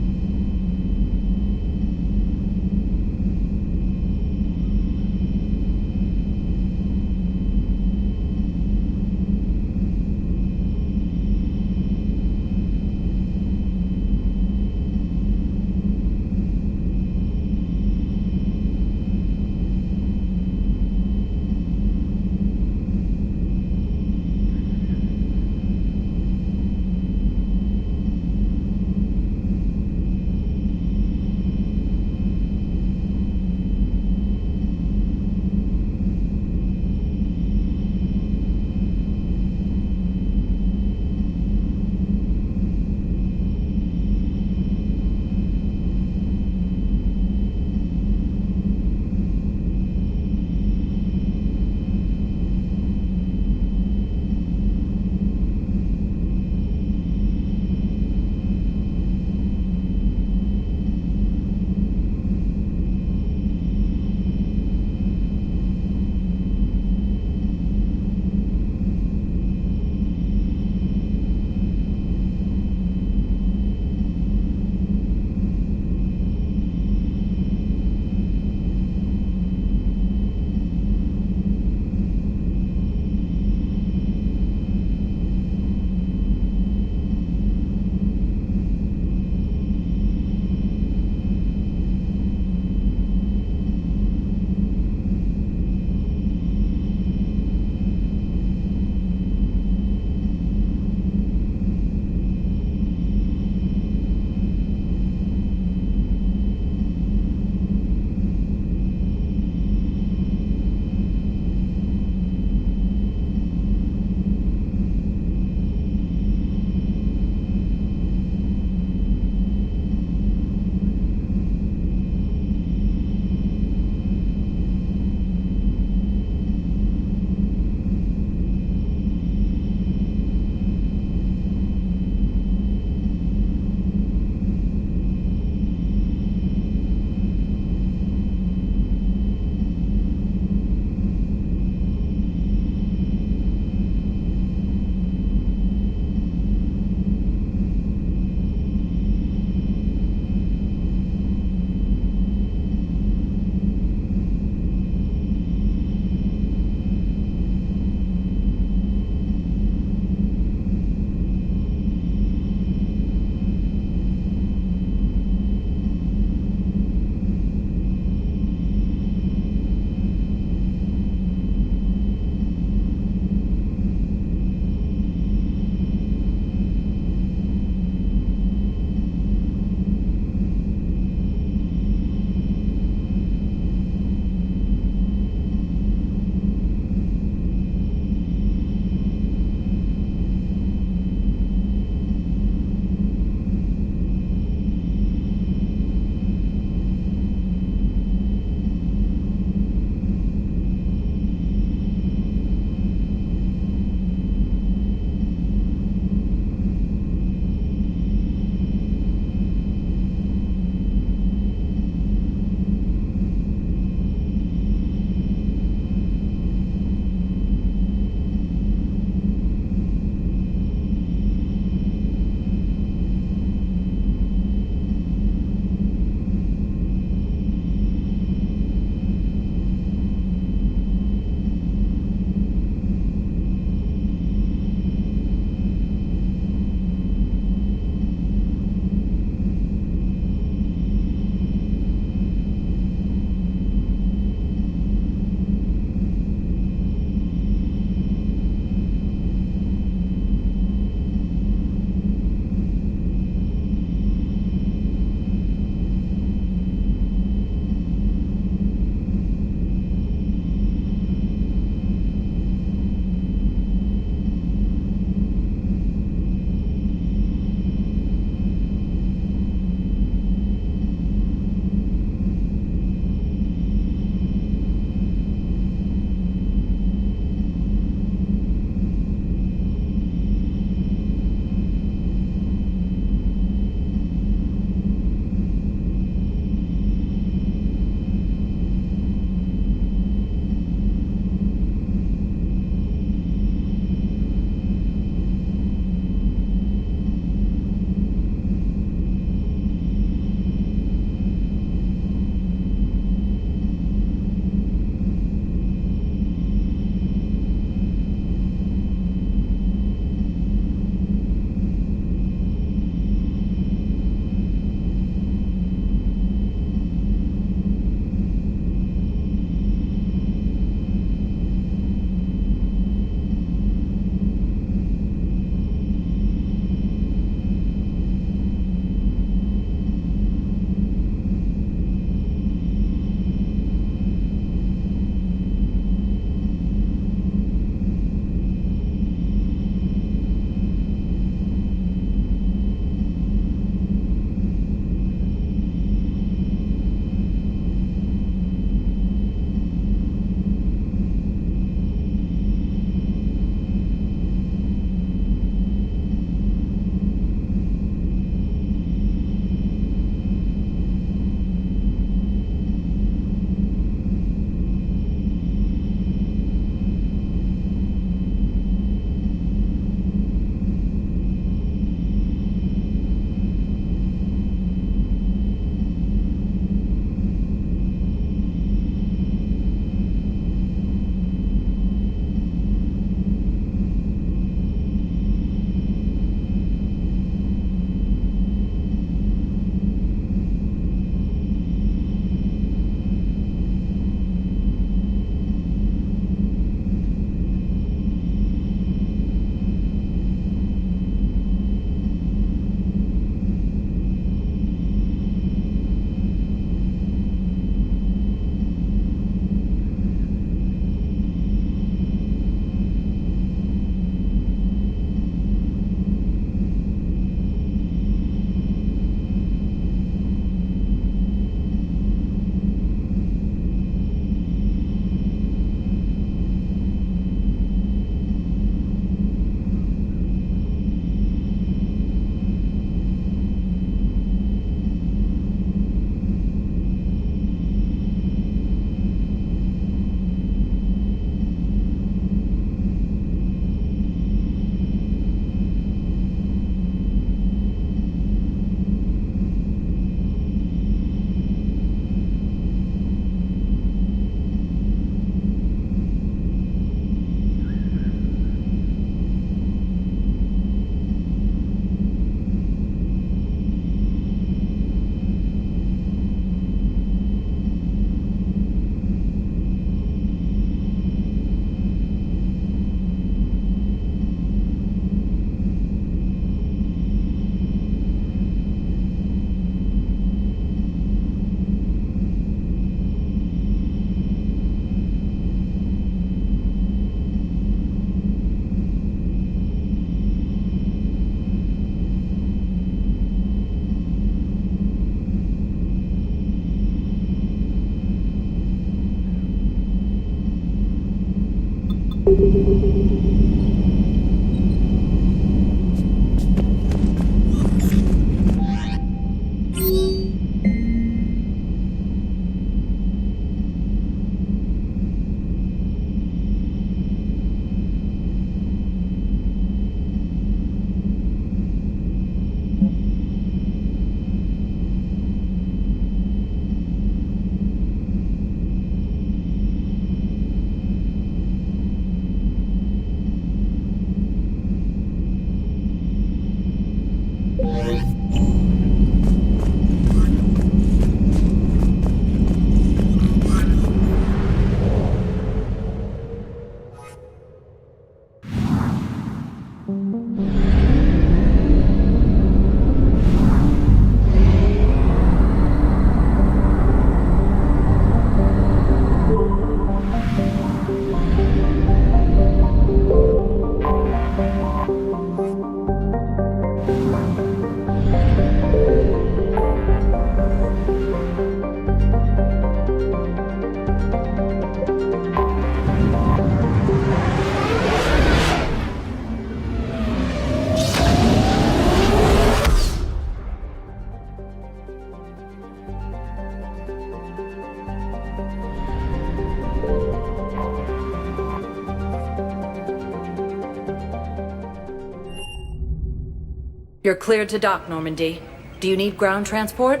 You're cleared to dock, Normandy. Do you need ground transport?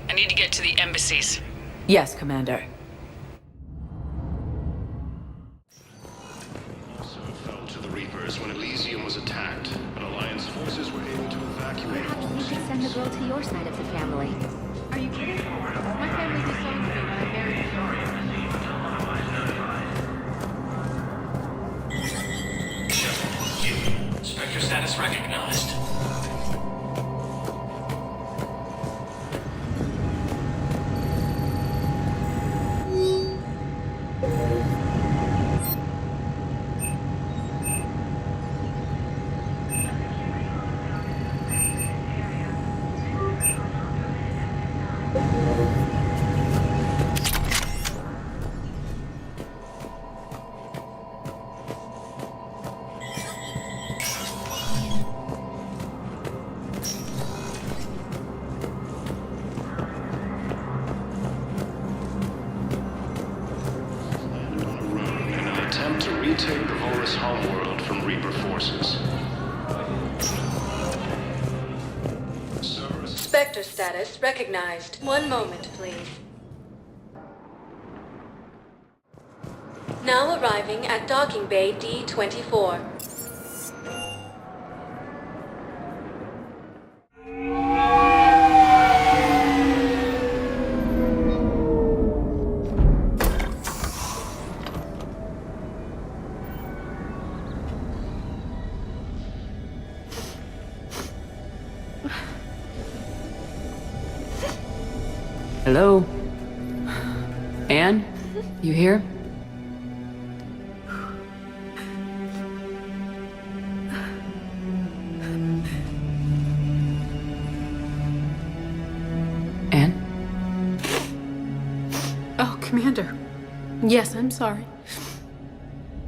I need to get to the embassies. Yes, Commander. Also fell to the Reapers when Elysium was attacked, but Alliance forces were able to evacuate all You can send the girl to your side of the family. Are you kidding? My family disowned me when I married Spectre status recognized. Retake the Volus homeworld from Reaper forces. Spectre status recognized. One moment, please. Now arriving at Docking Bay D-24. Hello? Anne? You here? Anne? Oh, Commander. Yes, I'm sorry.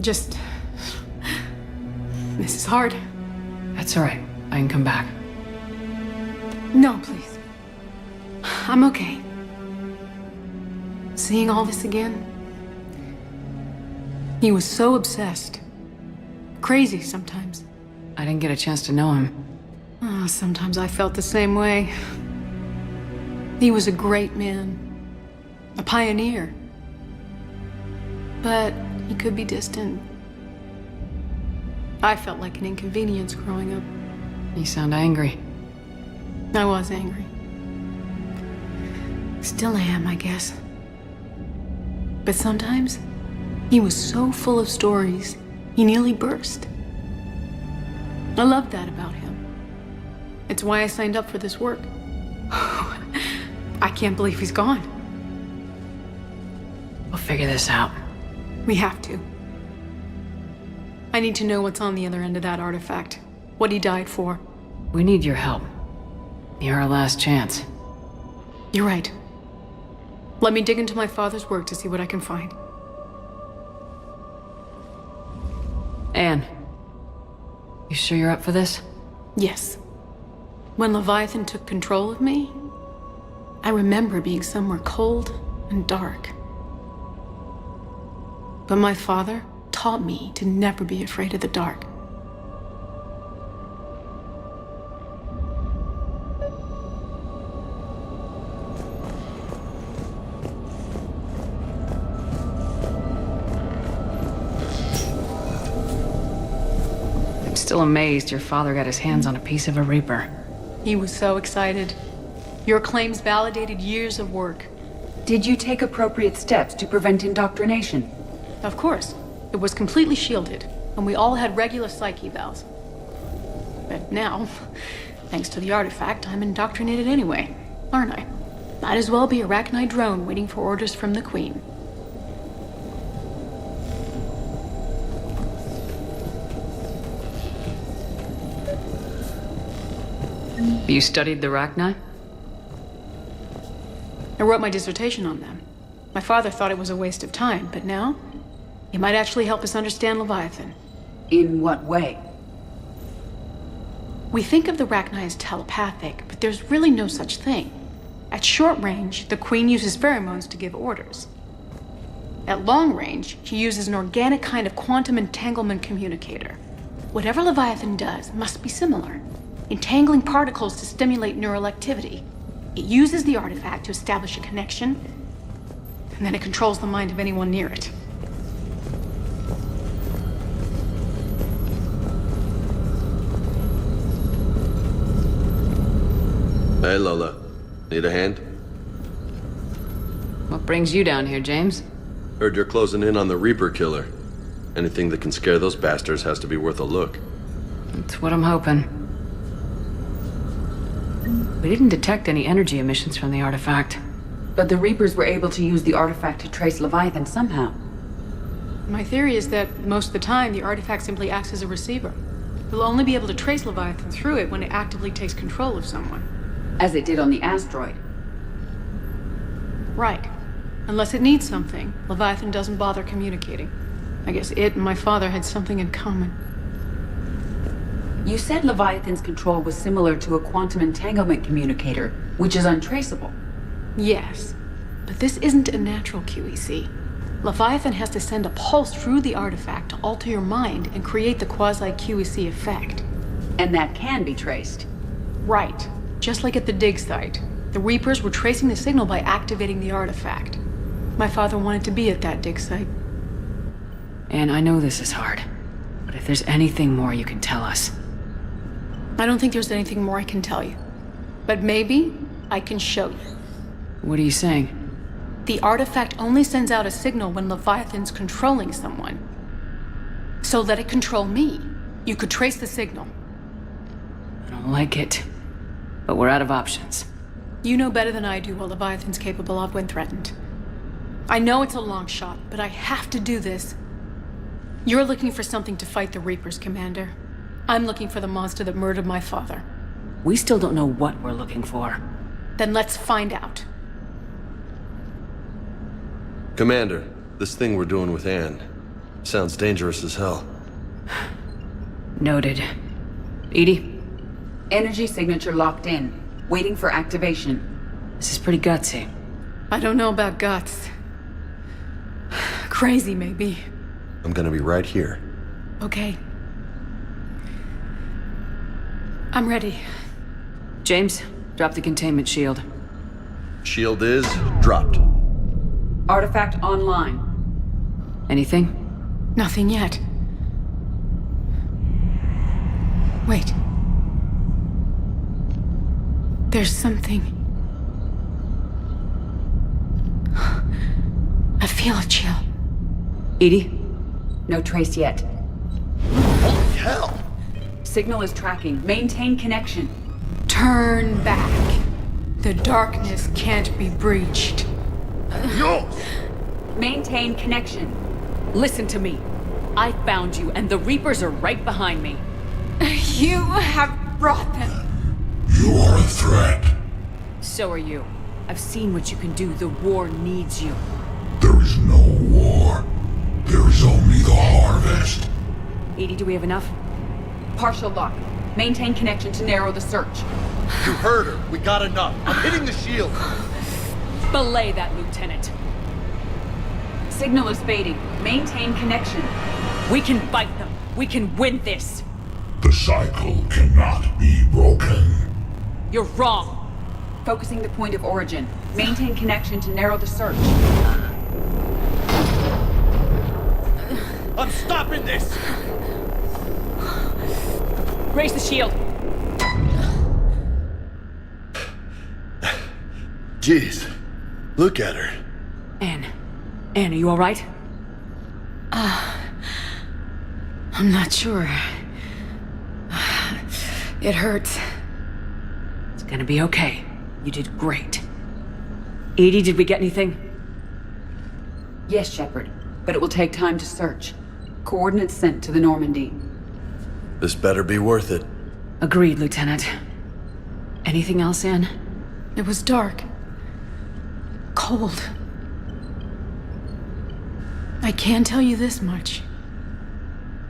Just... This is hard. That's all right. I can come back. No, please. I'm okay. Seeing all this again... He was so obsessed. Crazy sometimes. I didn't get a chance to know him. Oh, sometimes I felt the same way. He was a great man. A pioneer. But he could be distant. I felt like an inconvenience growing up. You sound angry. I was angry. Still am, I guess. But sometimes, he was so full of stories, he nearly burst. I loved that about him. It's why I signed up for this work. I can't believe he's gone. We'll figure this out. We have to. I need to know what's on the other end of that artifact. What he died for. We need your help. You're our last chance. You're right. Let me dig into my father's work to see what I can find. Anne, you sure you're up for this? Yes. When Leviathan took control of me, I remember being somewhere cold and dark. But my father taught me to never be afraid of the dark. I'm still amazed your father got his hands on a piece of a Reaper. He was so excited. Your claims validated years of work. Did you take appropriate steps to prevent indoctrination? Of course. It was completely shielded, and we all had regular psych evals. But now, thanks to the artifact, I'm indoctrinated anyway, aren't I? Might as well be a Arachnite drone waiting for orders from the Queen. You studied the Rachni? I wrote my dissertation on them. My father thought it was a waste of time, but now, it might actually help us understand Leviathan. In what way? We think of the Rachni as telepathic, but there's really no such thing. At short range, the Queen uses pheromones to give orders. At long range, she uses an organic kind of quantum entanglement communicator. Whatever Leviathan does must be similar, entangling particles to stimulate neural activity. It uses the artifact to establish a connection, and then it controls the mind of anyone near it. Hey, Lola. Need a hand? What brings you down here, James? Heard you're closing in on the Reaper killer. Anything that can scare those bastards has to be worth a look. That's what I'm hoping. We didn't detect any energy emissions from the artifact. But the Reapers were able to use the artifact to trace Leviathan somehow. My theory is that most of the time, the artifact simply acts as a receiver. We'll only be able to trace Leviathan through it when it actively takes control of someone. As it did on the asteroid. Right. Unless it needs something, Leviathan doesn't bother communicating. I guess it and my father had something in common. You said Leviathan's control was similar to a quantum entanglement communicator, which is untraceable. Yes, but this isn't a natural QEC. Leviathan has to send a pulse through the artifact to alter your mind and create the quasi-QEC effect. And that can be traced. Right. Just like at the dig site. The Reapers were tracing the signal by activating the artifact. My father wanted to be at that dig site. And I know this is hard, but if there's anything more you can tell us. I don't think there's anything more I can tell you. But maybe I can show you. What are you saying? The artifact only sends out a signal when Leviathan's controlling someone. So let it control me. You could trace the signal. I don't like it. But we're out of options. You know better than I do what Leviathan's capable of when threatened. I know it's a long shot, but I have to do this. You're looking for something to fight the Reapers, Commander. I'm looking for the monster that murdered my father. We still don't know what we're looking for. Then let's find out. Commander, this thing we're doing with Anne sounds dangerous as hell. Noted. EDI? Energy signature locked in, waiting for activation. This is pretty gutsy. I don't know about guts. Crazy, maybe. I'm gonna be right here. Okay. I'm ready. James, drop the containment shield. Shield is dropped. Artifact online. Anything? Nothing yet. Wait. There's something. I feel a chill. EDI? No trace yet. Holy hell! Signal is tracking. Maintain connection. Turn back. The darkness can't be breached. Yo! Maintain connection. Listen to me. I found you, and the Reapers are right behind me. You have brought them. You are a threat. So are you. I've seen what you can do. The war needs you. There is no war. There is only the harvest. Edie, do we have enough? Partial lock. Maintain connection to narrow the search. You heard her. We got enough. I'm hitting the shield. Belay that, Lieutenant. Signal is fading. Maintain connection. We can fight them. We can win this. The cycle cannot be broken. You're wrong. Focusing the point of origin. Maintain connection to narrow the search. I'm stopping this! Raise the shield. Jeez. Look at her. Anne, are you all right? I'm not sure. It hurts. It's gonna be okay. You did great. Edie, did we get anything? Yes, Shepard, but it will take time to search. Coordinates sent to the Normandy. This better be worth it. Agreed, Lieutenant. Anything else, Anne? It was dark. Cold. I can tell you this much.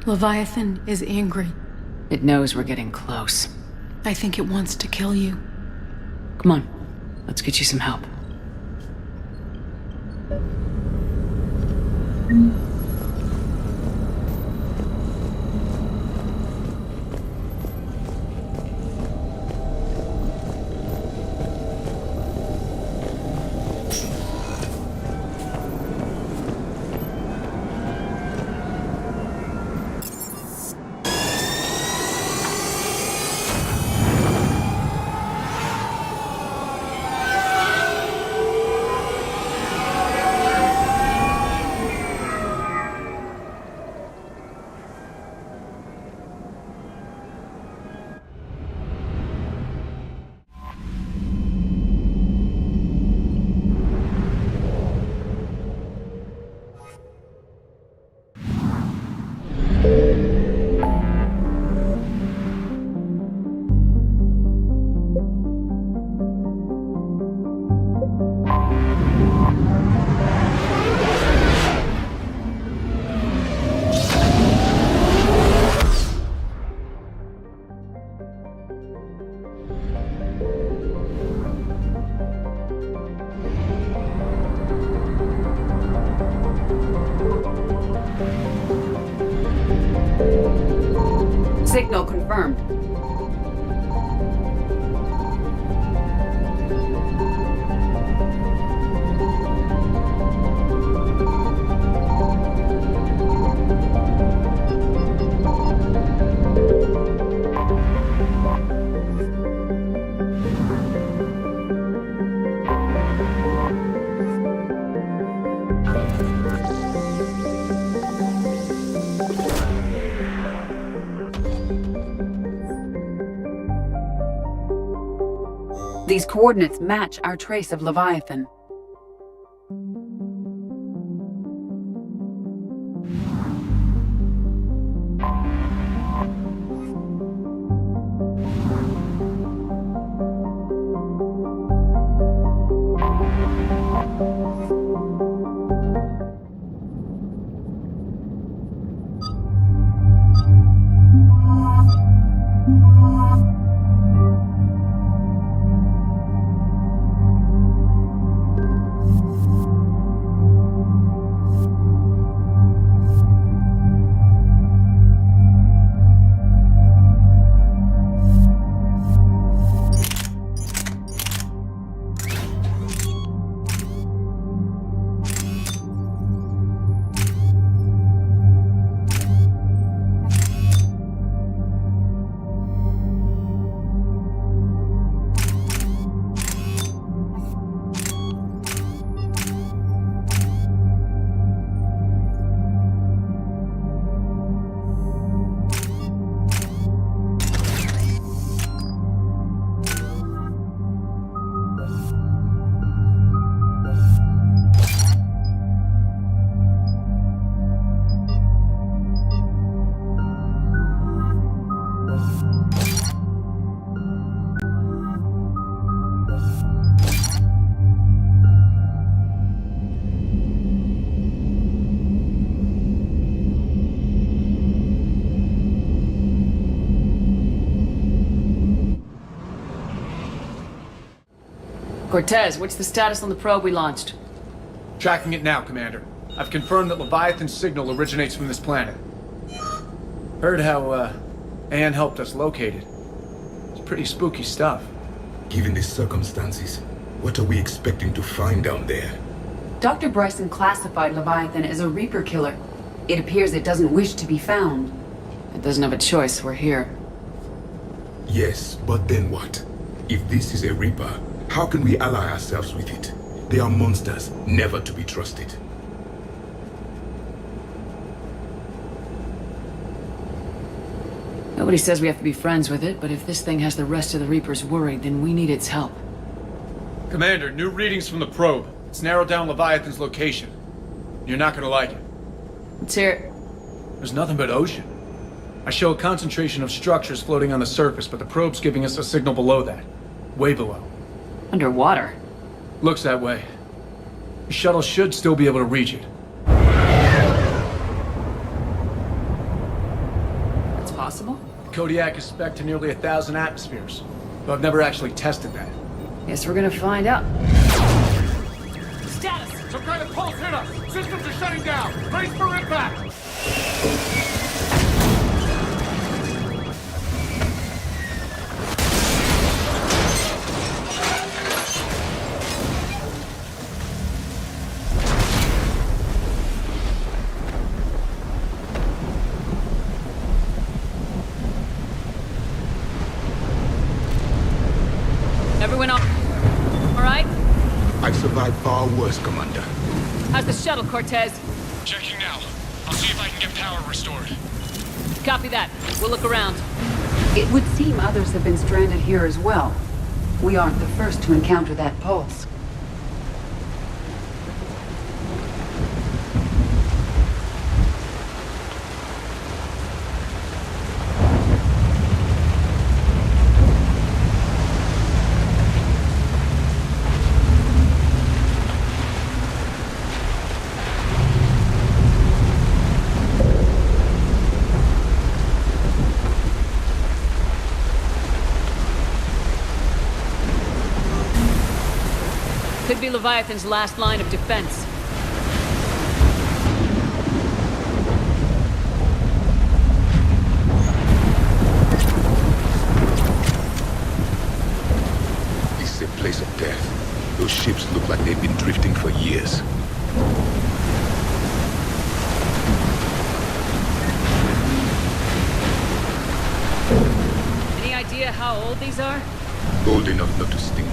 Leviathan is angry. It knows we're getting close. I think it wants to kill you. Come on, let's get you some help. Signal confirmed. These coordinates match our trace of Leviathan. Cortez, what's the status on the probe we launched? Tracking it now, Commander. I've confirmed that Leviathan's signal originates from this planet. Heard how, Anne helped us locate it. It's pretty spooky stuff. Given the circumstances, what are we expecting to find down there? Dr. Bryson classified Leviathan as a Reaper killer. It appears it doesn't wish to be found. It doesn't have a choice, we're here. Yes, but then what? If this is a Reaper, how can we ally ourselves with it? They are monsters, never to be trusted. Nobody says we have to be friends with it, but if this thing has the rest of the Reapers worried, then we need its help. Commander, new readings from the probe. It's narrowed down Leviathan's location. You're not gonna like it. Let's hear it. There's nothing but ocean. I show a concentration of structures floating on the surface, but the probe's giving us a signal below that. Way below. Underwater? Looks that way. The shuttle should still be able to reach it. That's possible? Kodiak is spec'd to nearly 1,000 atmospheres, but I've never actually tested that. Guess we're gonna find out. Status! Some kind of pulse hit us! Systems are shutting down! Brace for impact! Everyone all right? I've survived far worse, Commander. How's the shuttle, Cortez? Checking now. I'll see if I can get power restored. Copy that. We'll look around. It would seem others have been stranded here as well. We aren't the first to encounter that pulse. Could be Leviathan's last line of defense. This is a place of death. Those ships look like they've been drifting for years. Any idea how old these are? Old enough not to stink.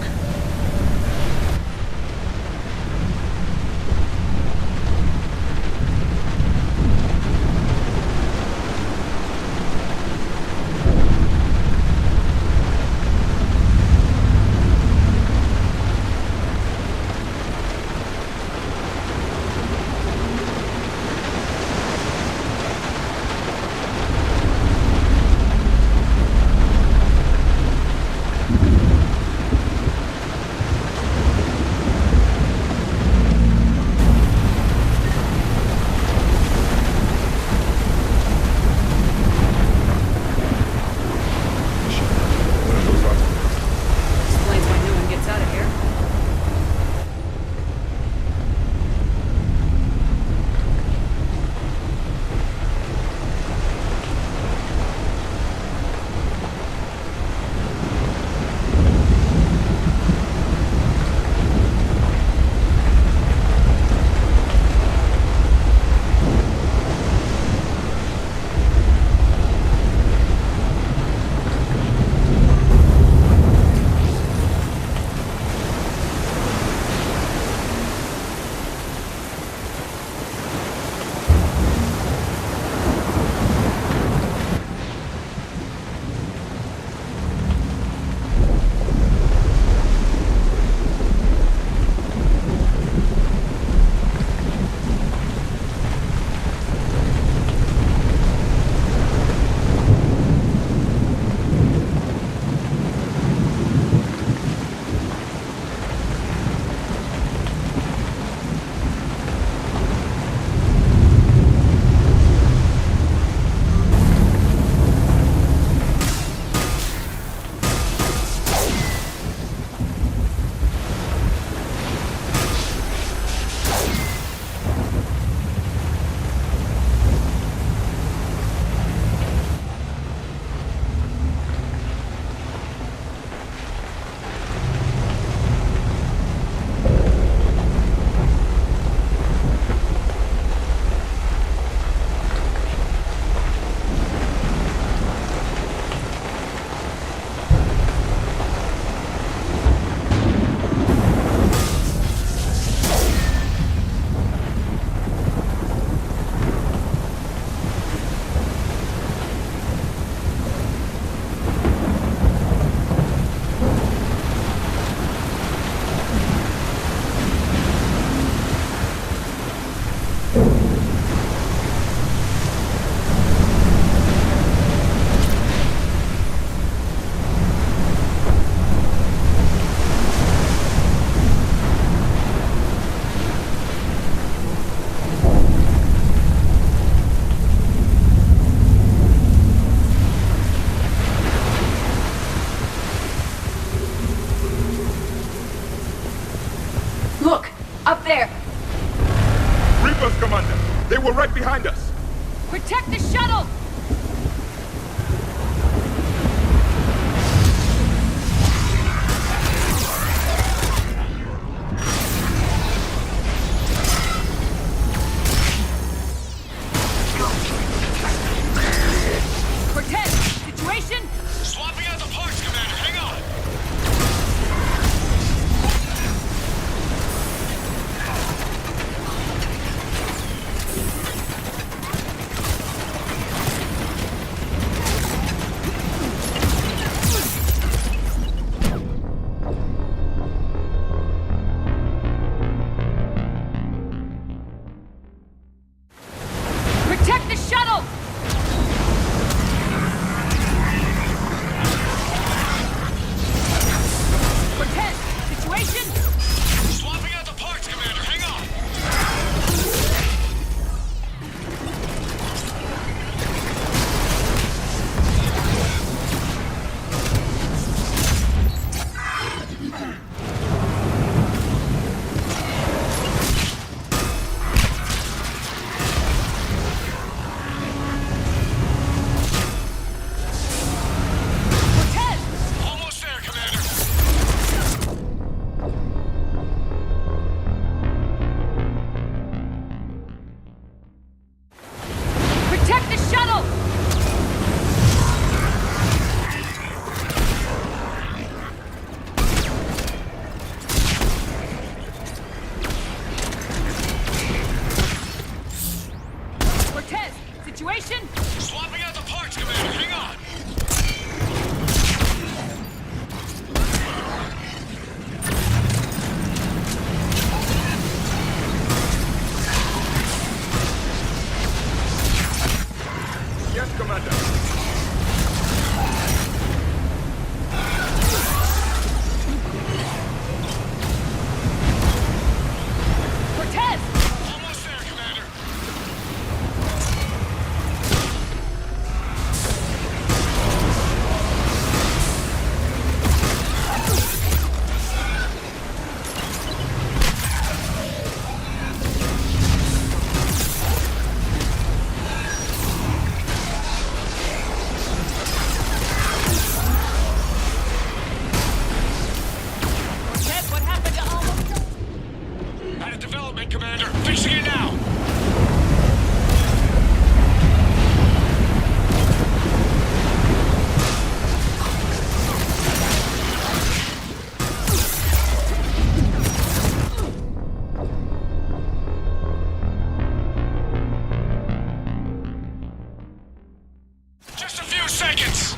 Reapers, Commander! They were right behind us! Protect the shuttle! Cortez, situation? Swapping out the parts, Commander. Hang on. Protect the shuttle! Cortez, situation? Swapping out the parts, Commander. Hang on. Cortez! Almost there, Commander. Protect the shuttle! Cortez, situation? Swapping out the parts, Commander. Hang on. Yes, Commander. Cortez! Almost there, Commander. Cortez, what happened to Alma? Out of development, Commander. Fixing it now. Just a few seconds.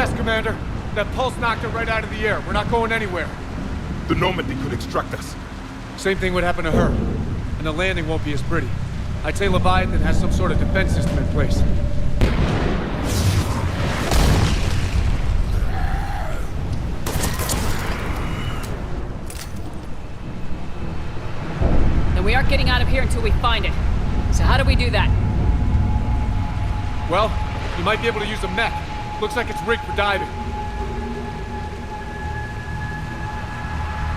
Yes, Commander. That pulse knocked it right out of the air. We're not going anywhere. The Normandy could extract us. Same thing would happen to her. And the landing won't be as pretty. I'd say Leviathan has some sort of defense system in place. Then we aren't getting out of here until we find it. So how do we do that? Well, you might be able to use a mech. Looks like it's rigged for diving.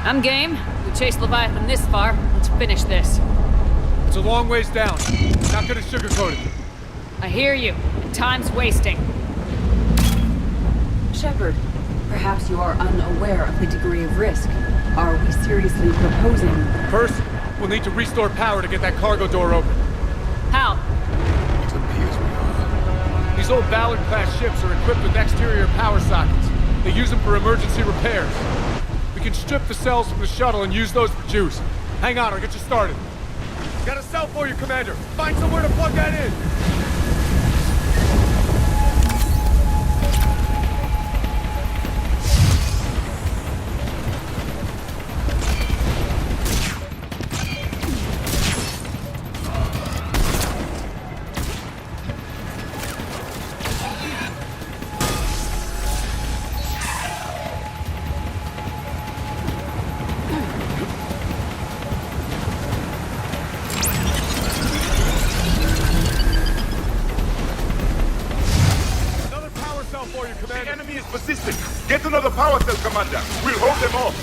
I'm game. We chased Leviathan this far. Let's finish this. It's a long ways down. Not gonna sugarcoat it. I hear you. And time's wasting. Shepard, perhaps you are unaware of the degree of risk. Are we seriously proposing? First, we'll need to restore power to get that cargo door open. How? It appears we are. These old Ballard-class ships are equipped with exterior power sockets. They use them for emergency repairs. We can strip the cells from the shuttle and use those for juice. Hang on, I'll get you started. Got a cell for you, Commander. Find somewhere to plug that in. The enemy is persistent. Get another power cell, Commander. We'll hold them off.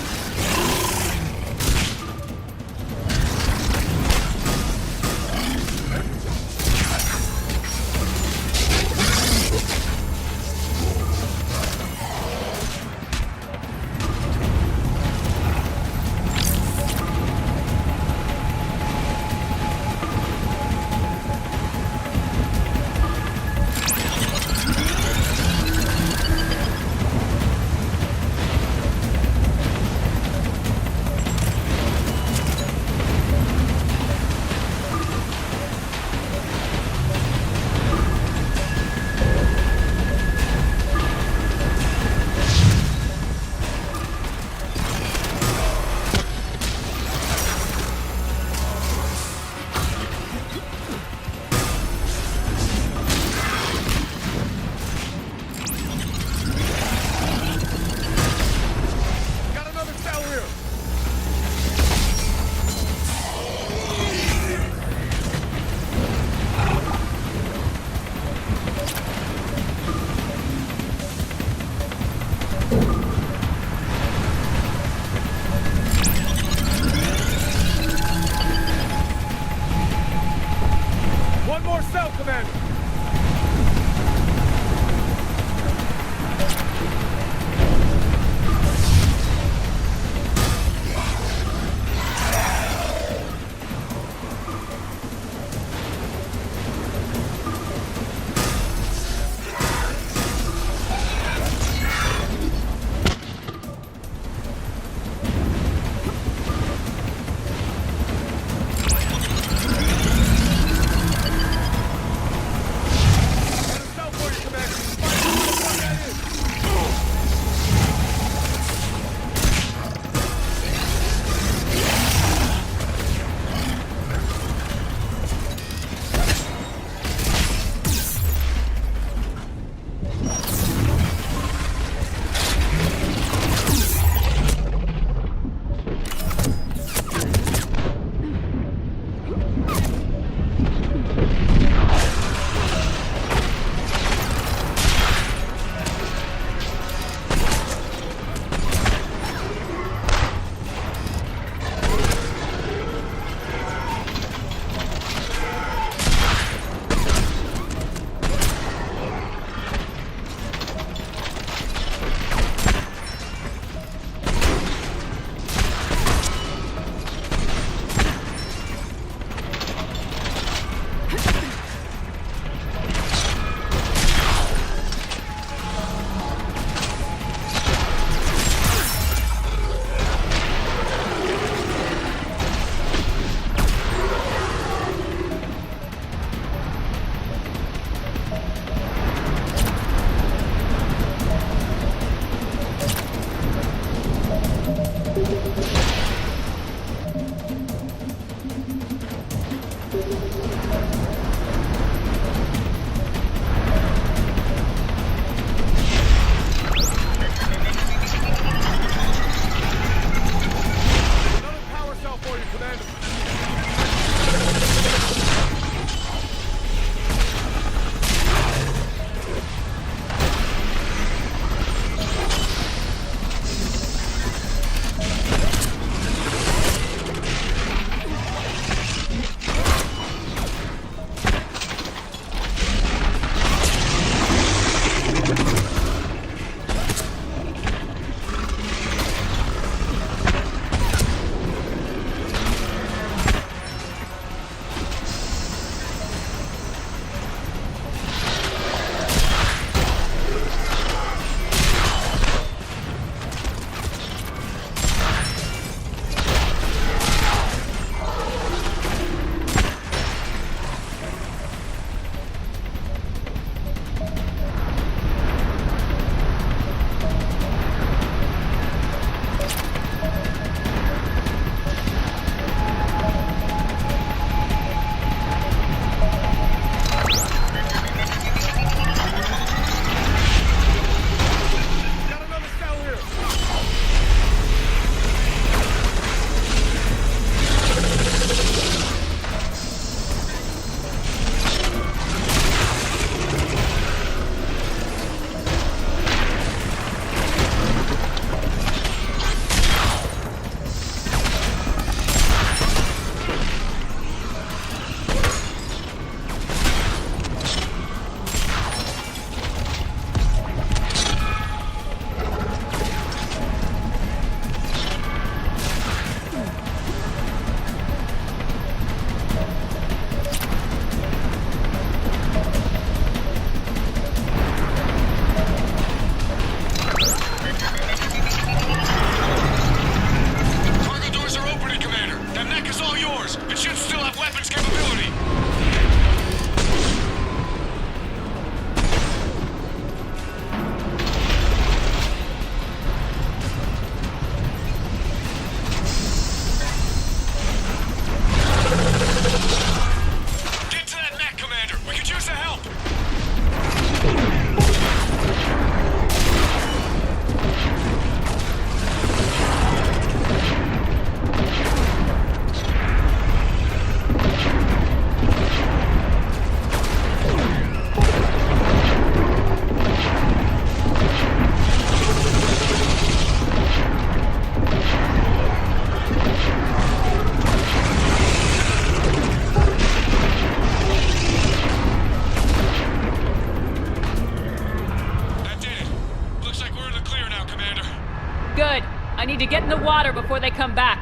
Good. I need to get in the water before they come back.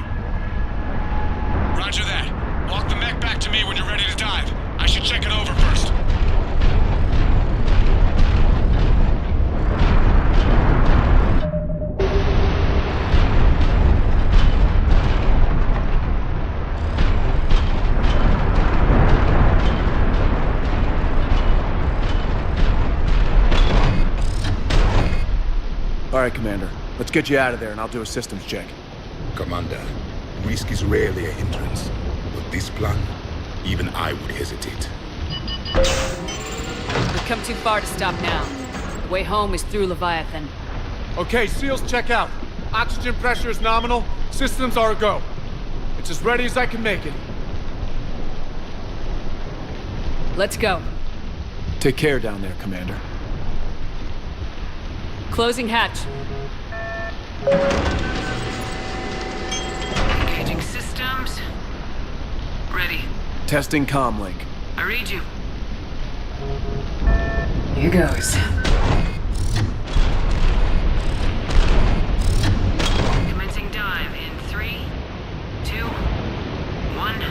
Roger that. Walk the mech back to me when you're ready to dive. I should check it over first. All right, Commander. Let's get you out of there, and I'll do a systems check. Commander, risk is rarely a hindrance. With this plan, even I would hesitate. We've come too far to stop now. The way home is through Leviathan. Okay, SEALs check out. Oxygen pressure is nominal. Systems are a go. It's as ready as I can make it. Let's go. Take care down there, Commander. Closing hatch. Engaging systems. Ready. Testing comlink. I read you. Here goes. Commencing dive in 3, 2, 1.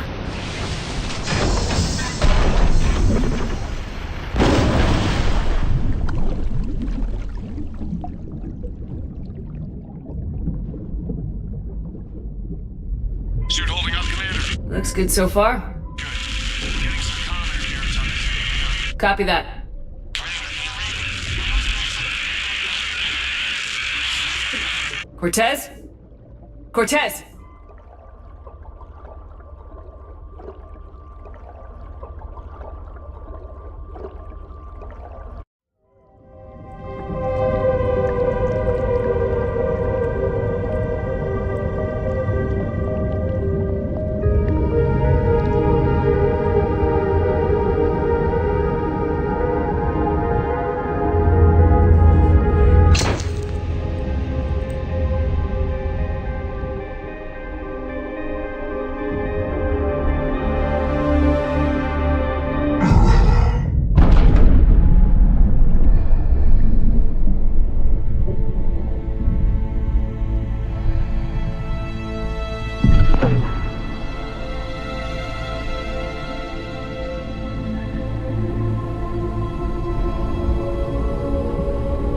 Suit holding up, Commander. Looks good so far. Good. Getting some comm in here. It's on the Copy that. Cortez? Cortez!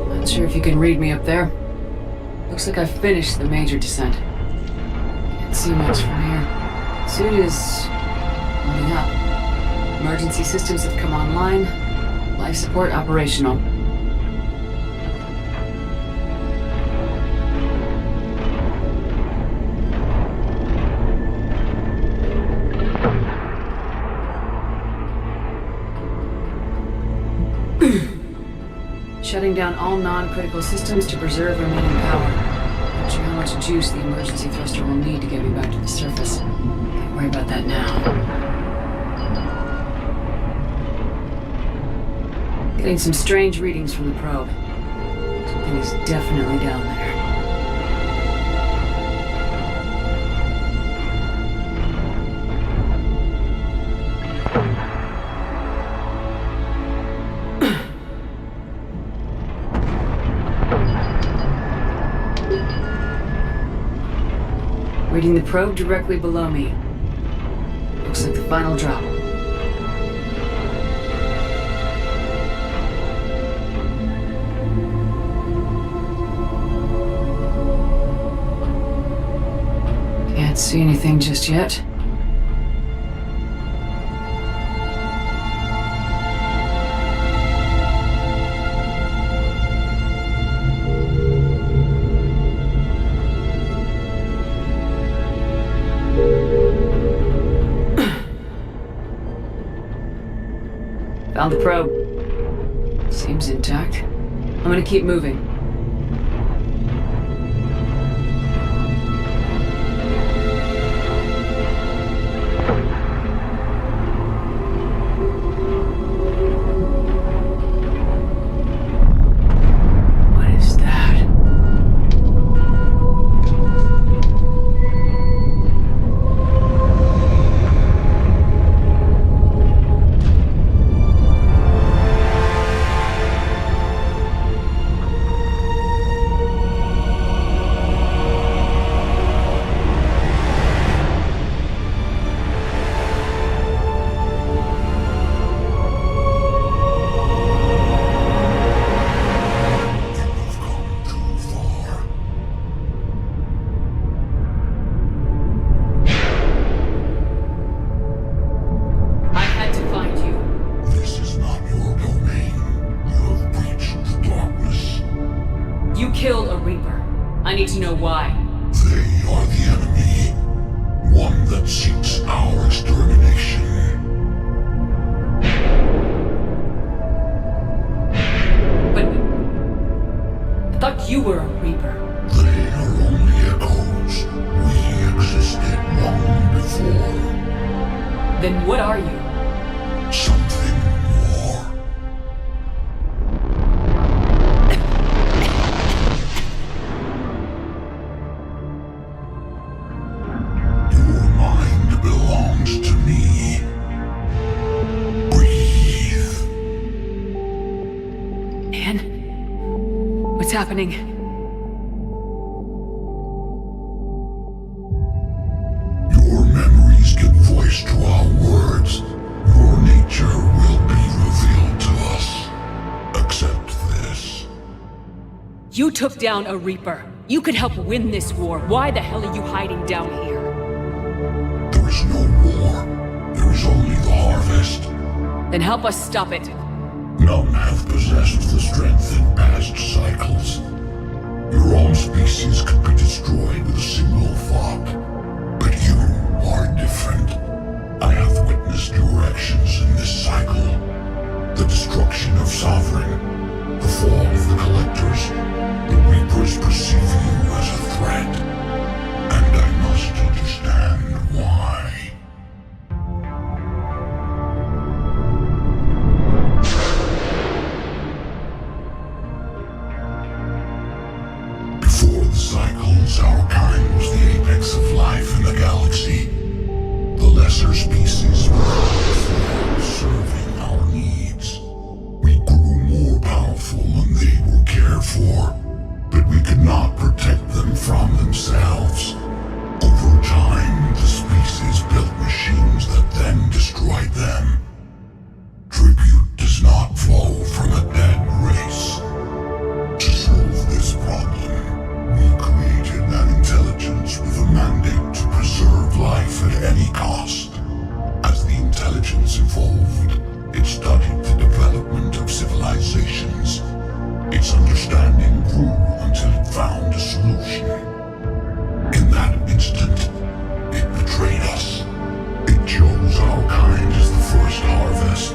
Not sure if you can read me up there. Looks like I've finished the major descent. Can't see much from here. Suit is holding up. Emergency systems have come online. Life support operational. Shutting down all non-critical systems to preserve remaining power. Not sure how much juice the emergency thruster will need to get me back to the surface. Can't worry about that now. Getting some strange readings from the probe. Something is definitely down there. Reading the probe directly below me. Looks like the final drop. Can't see anything just yet. Found the probe. Seems intact. I'm gonna keep moving. What is that? You killed a Reaper. I need to know why. They are the enemy. One that seeks our extermination. But I thought you were a Reaper. They are only echoes. We existed long before. Then what are you? Something more. Your mind belongs to me. Breathe. Anne? What's happening? Your memories give voice to our words. Your nature will be revealed to us. Accept this. You took down a Reaper. You could help win this war. Why the hell are you hiding down here? There is no war. There is only the harvest. Then help us stop it. None have possessed the strength in past cycles. Your own species could be destroyed with a single thought. But you are different. I have witnessed your actions in this cycle. The destruction of Sovereign, the fall of the Collectors. The Reapers perceive you as a threat. And I must understand why. Before the cycles, our kind was the apex of life in the galaxy. The lesser species were powerful, serving our needs. We grew more powerful and they were cared for, but we could not protect them from themselves. Over time, the species built machines that then destroyed them. Tribute does not flow from a dead race. To solve this problem, we created an intelligence with a mandate to preserve life at any cost. As the intelligence evolved, it studied the development of civilizations. Its understanding grew until it found a solution. In that instant, it betrayed us. It chose our kind as the first harvest.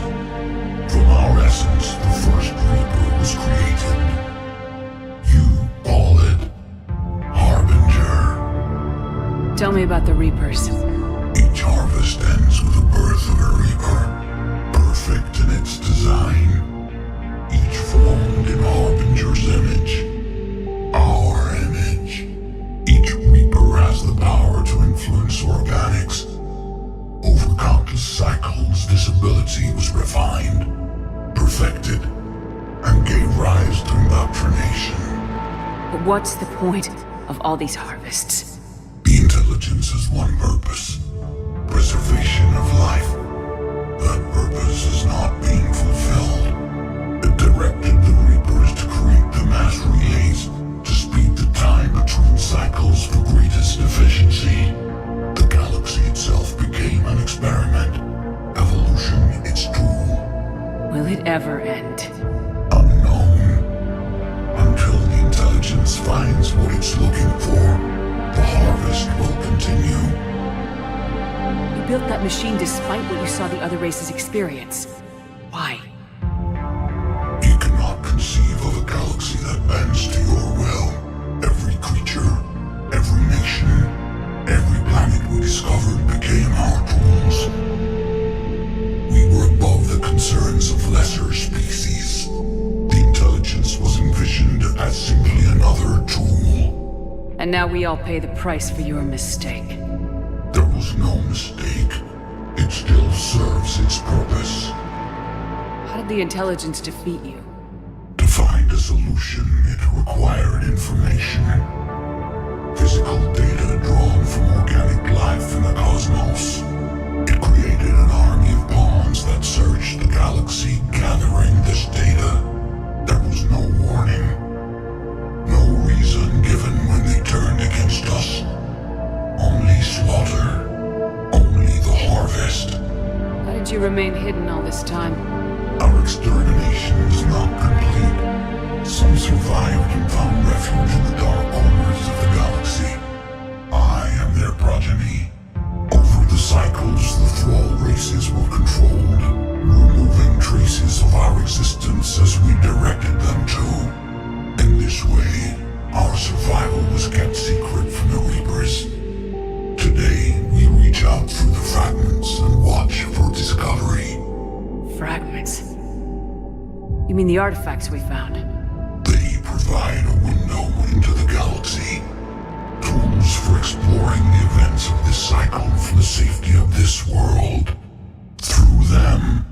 From our essence, the first Reaper was created. You call it Harbinger. Tell me about the Reapers. Each harvest ends with the birth of a Reaper, perfect in its design. Each formed in Harbinger's image. Our image. Each Reaper has the power to influence organics. Over countless cycles, this ability was refined, perfected, and gave rise to indoctrination. But what's the point of all these harvests? The intelligence has one purpose. Preservation of life. That purpose is not being fulfilled. It directed the Reapers to create the mass relays to speed the time between cycles for greatest efficiency. The galaxy itself became an experiment. Evolution its tool. Will it ever end? Unknown. Until the intelligence finds what it's looking for, the harvest will continue. You built that machine despite what you saw the other races experience. Why? You cannot conceive of a galaxy that bends to your will. Every creature, every nation, every planet we discovered became our tools. We were above the concerns of lesser species. The intelligence was envisioned as simply another tool. And now we all pay the price for your mistake. There was no mistake. It still serves its purpose. How did the intelligence defeat you? To find a solution, it required information. Physical data drawn from organic life in the cosmos. It created an army of pawns that searched the galaxy, gathering this data. There was no warning. No reason given when they turned against us. Only slaughter. Only the harvest. How did you remain hidden all this time? Our extermination is not complete. Some survived and found refuge in the dark corners of the galaxy. I am their progeny. Over the cycles, the Thrall races were controlled, removing traces of our existence as we directed them to. In this way, our survival was kept secret from the Reapers. Today, we reach out through the fragments and watch for discovery. Fragments? You mean the artifacts we found? They provide a window into the galaxy. Tools for exploring the events of this cycle for the safety of this world. Through them,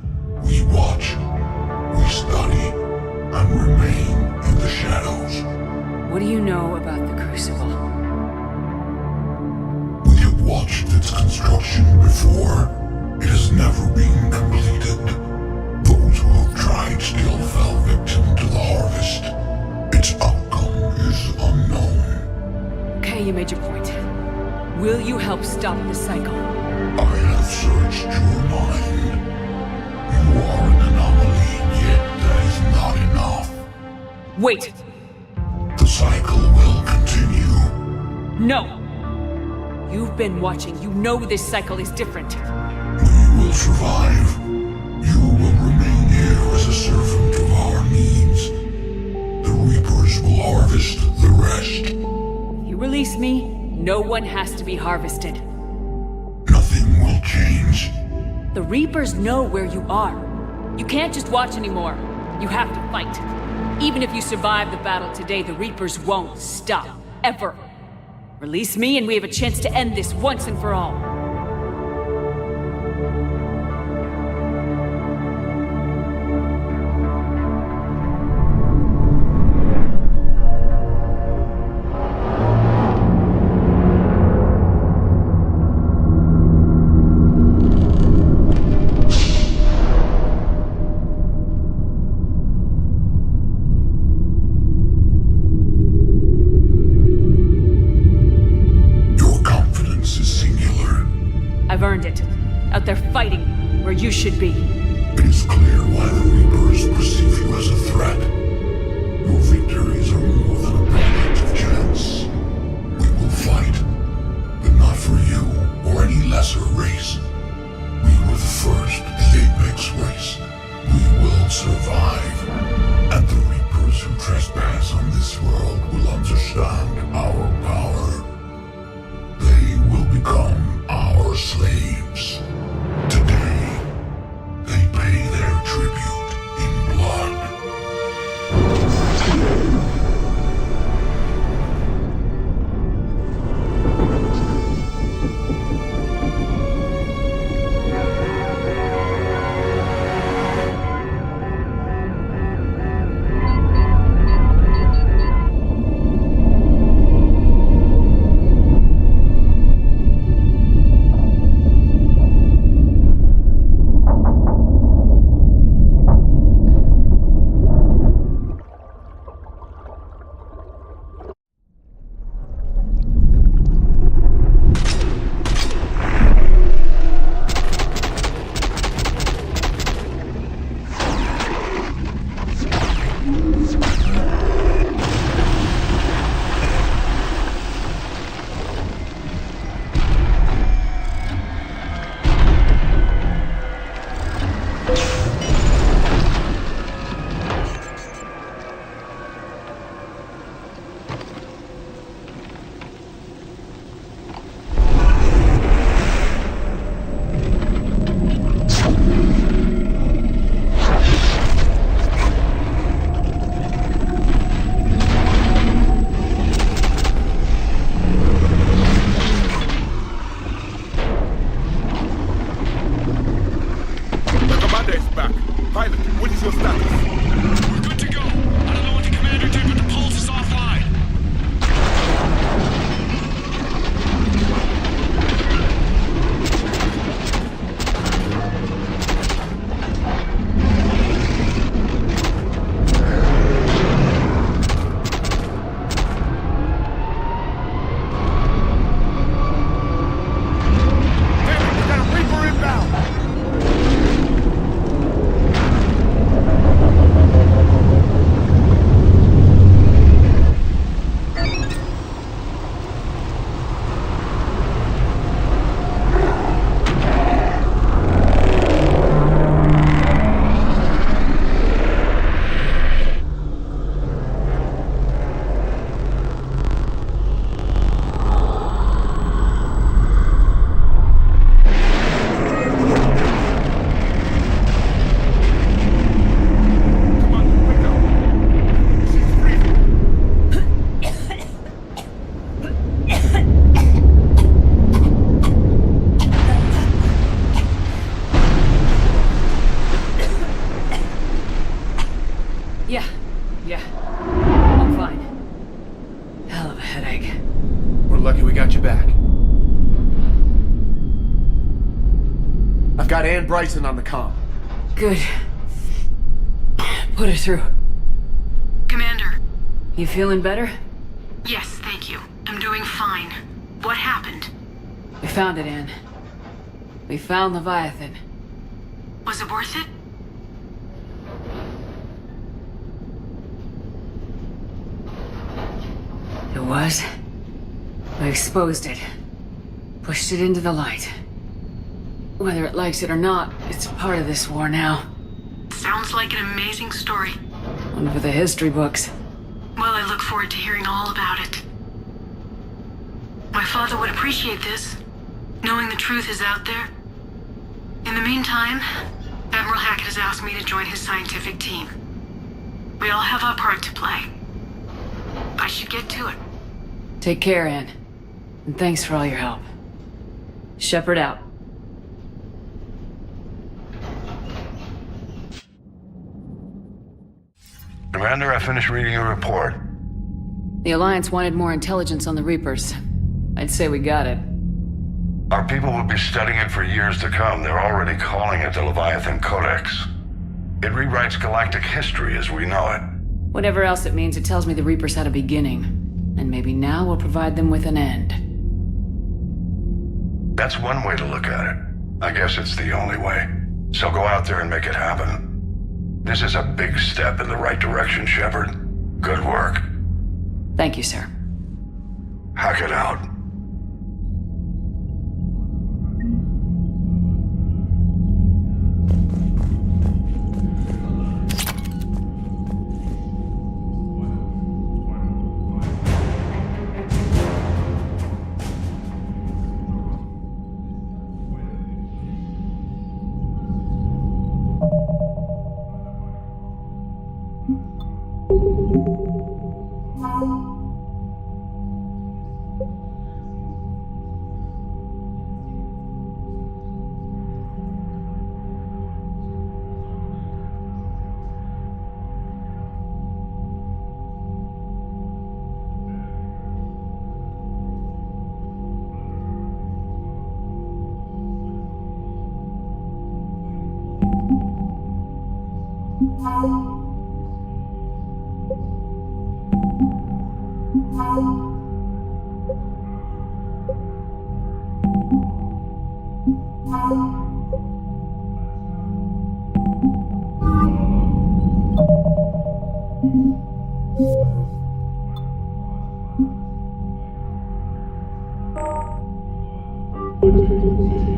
we watch, we study, and remain in the shadows. What do you know about the Crucible? We have watched its construction before. It has never been completed. Those who have tried still fell victim to the harvest. Its outcome is unknown. Okay, you made your point. Will you help stop the cycle? I have searched your mind. You are an anomaly, yet that is not enough. Wait! The cycle will continue. No! You've been watching. You know this cycle is different. We will survive. You will remain here as a servant of our needs. The Reapers will harvest the rest. You release me, no one has to be harvested. Nothing will change. The Reapers know where you are. You can't just watch anymore. You have to fight. Even if you survive the battle today, the Reapers won't stop. Ever. Release me and we have a chance to end this once and for all. I've earned it. Out there fighting, where you should be. It is clear why the Reapers perceive you as a threat. Your victories are more than a product of chance. We will fight, but not for you or any lesser race. We were the first, the Apex race. We will survive, and the Reapers who trespass on this world will understand our power. They will become our slaves. Today, they pay their tribute in blood. a headache. We're lucky we got you back. I've got Ann Bryson on the comm. Good. Put her through. Commander. You feeling better? Yes, thank you. I'm doing fine. What happened? We found it, Anne. We found Leviathan. Was it worth it? It was. We exposed it. Pushed it into the light. Whether it likes it or not, it's a part of this war now. Sounds like an amazing story. One for the history books. Well, I look forward to hearing all about it. My father would appreciate this, knowing the truth is out there. In the meantime, Admiral Hackett has asked me to join his scientific team. We all have our part to play. I should get to it. Take care, Anne. And thanks for all your help. Shepard out. Commander, I finished reading your report. The Alliance wanted more intelligence on the Reapers. I'd say we got it. Our people will be studying it for years to come. They're already calling it the Leviathan Codex. It rewrites galactic history as we know it. Whatever else it means, it tells me the Reapers had a beginning. And maybe now we'll provide them with an end. That's one way to look at it. I guess it's the only way. So go out there and make it happen. This is a big step in the right direction, Shepard. Good work. Thank you, sir. Hackett out. Thank you.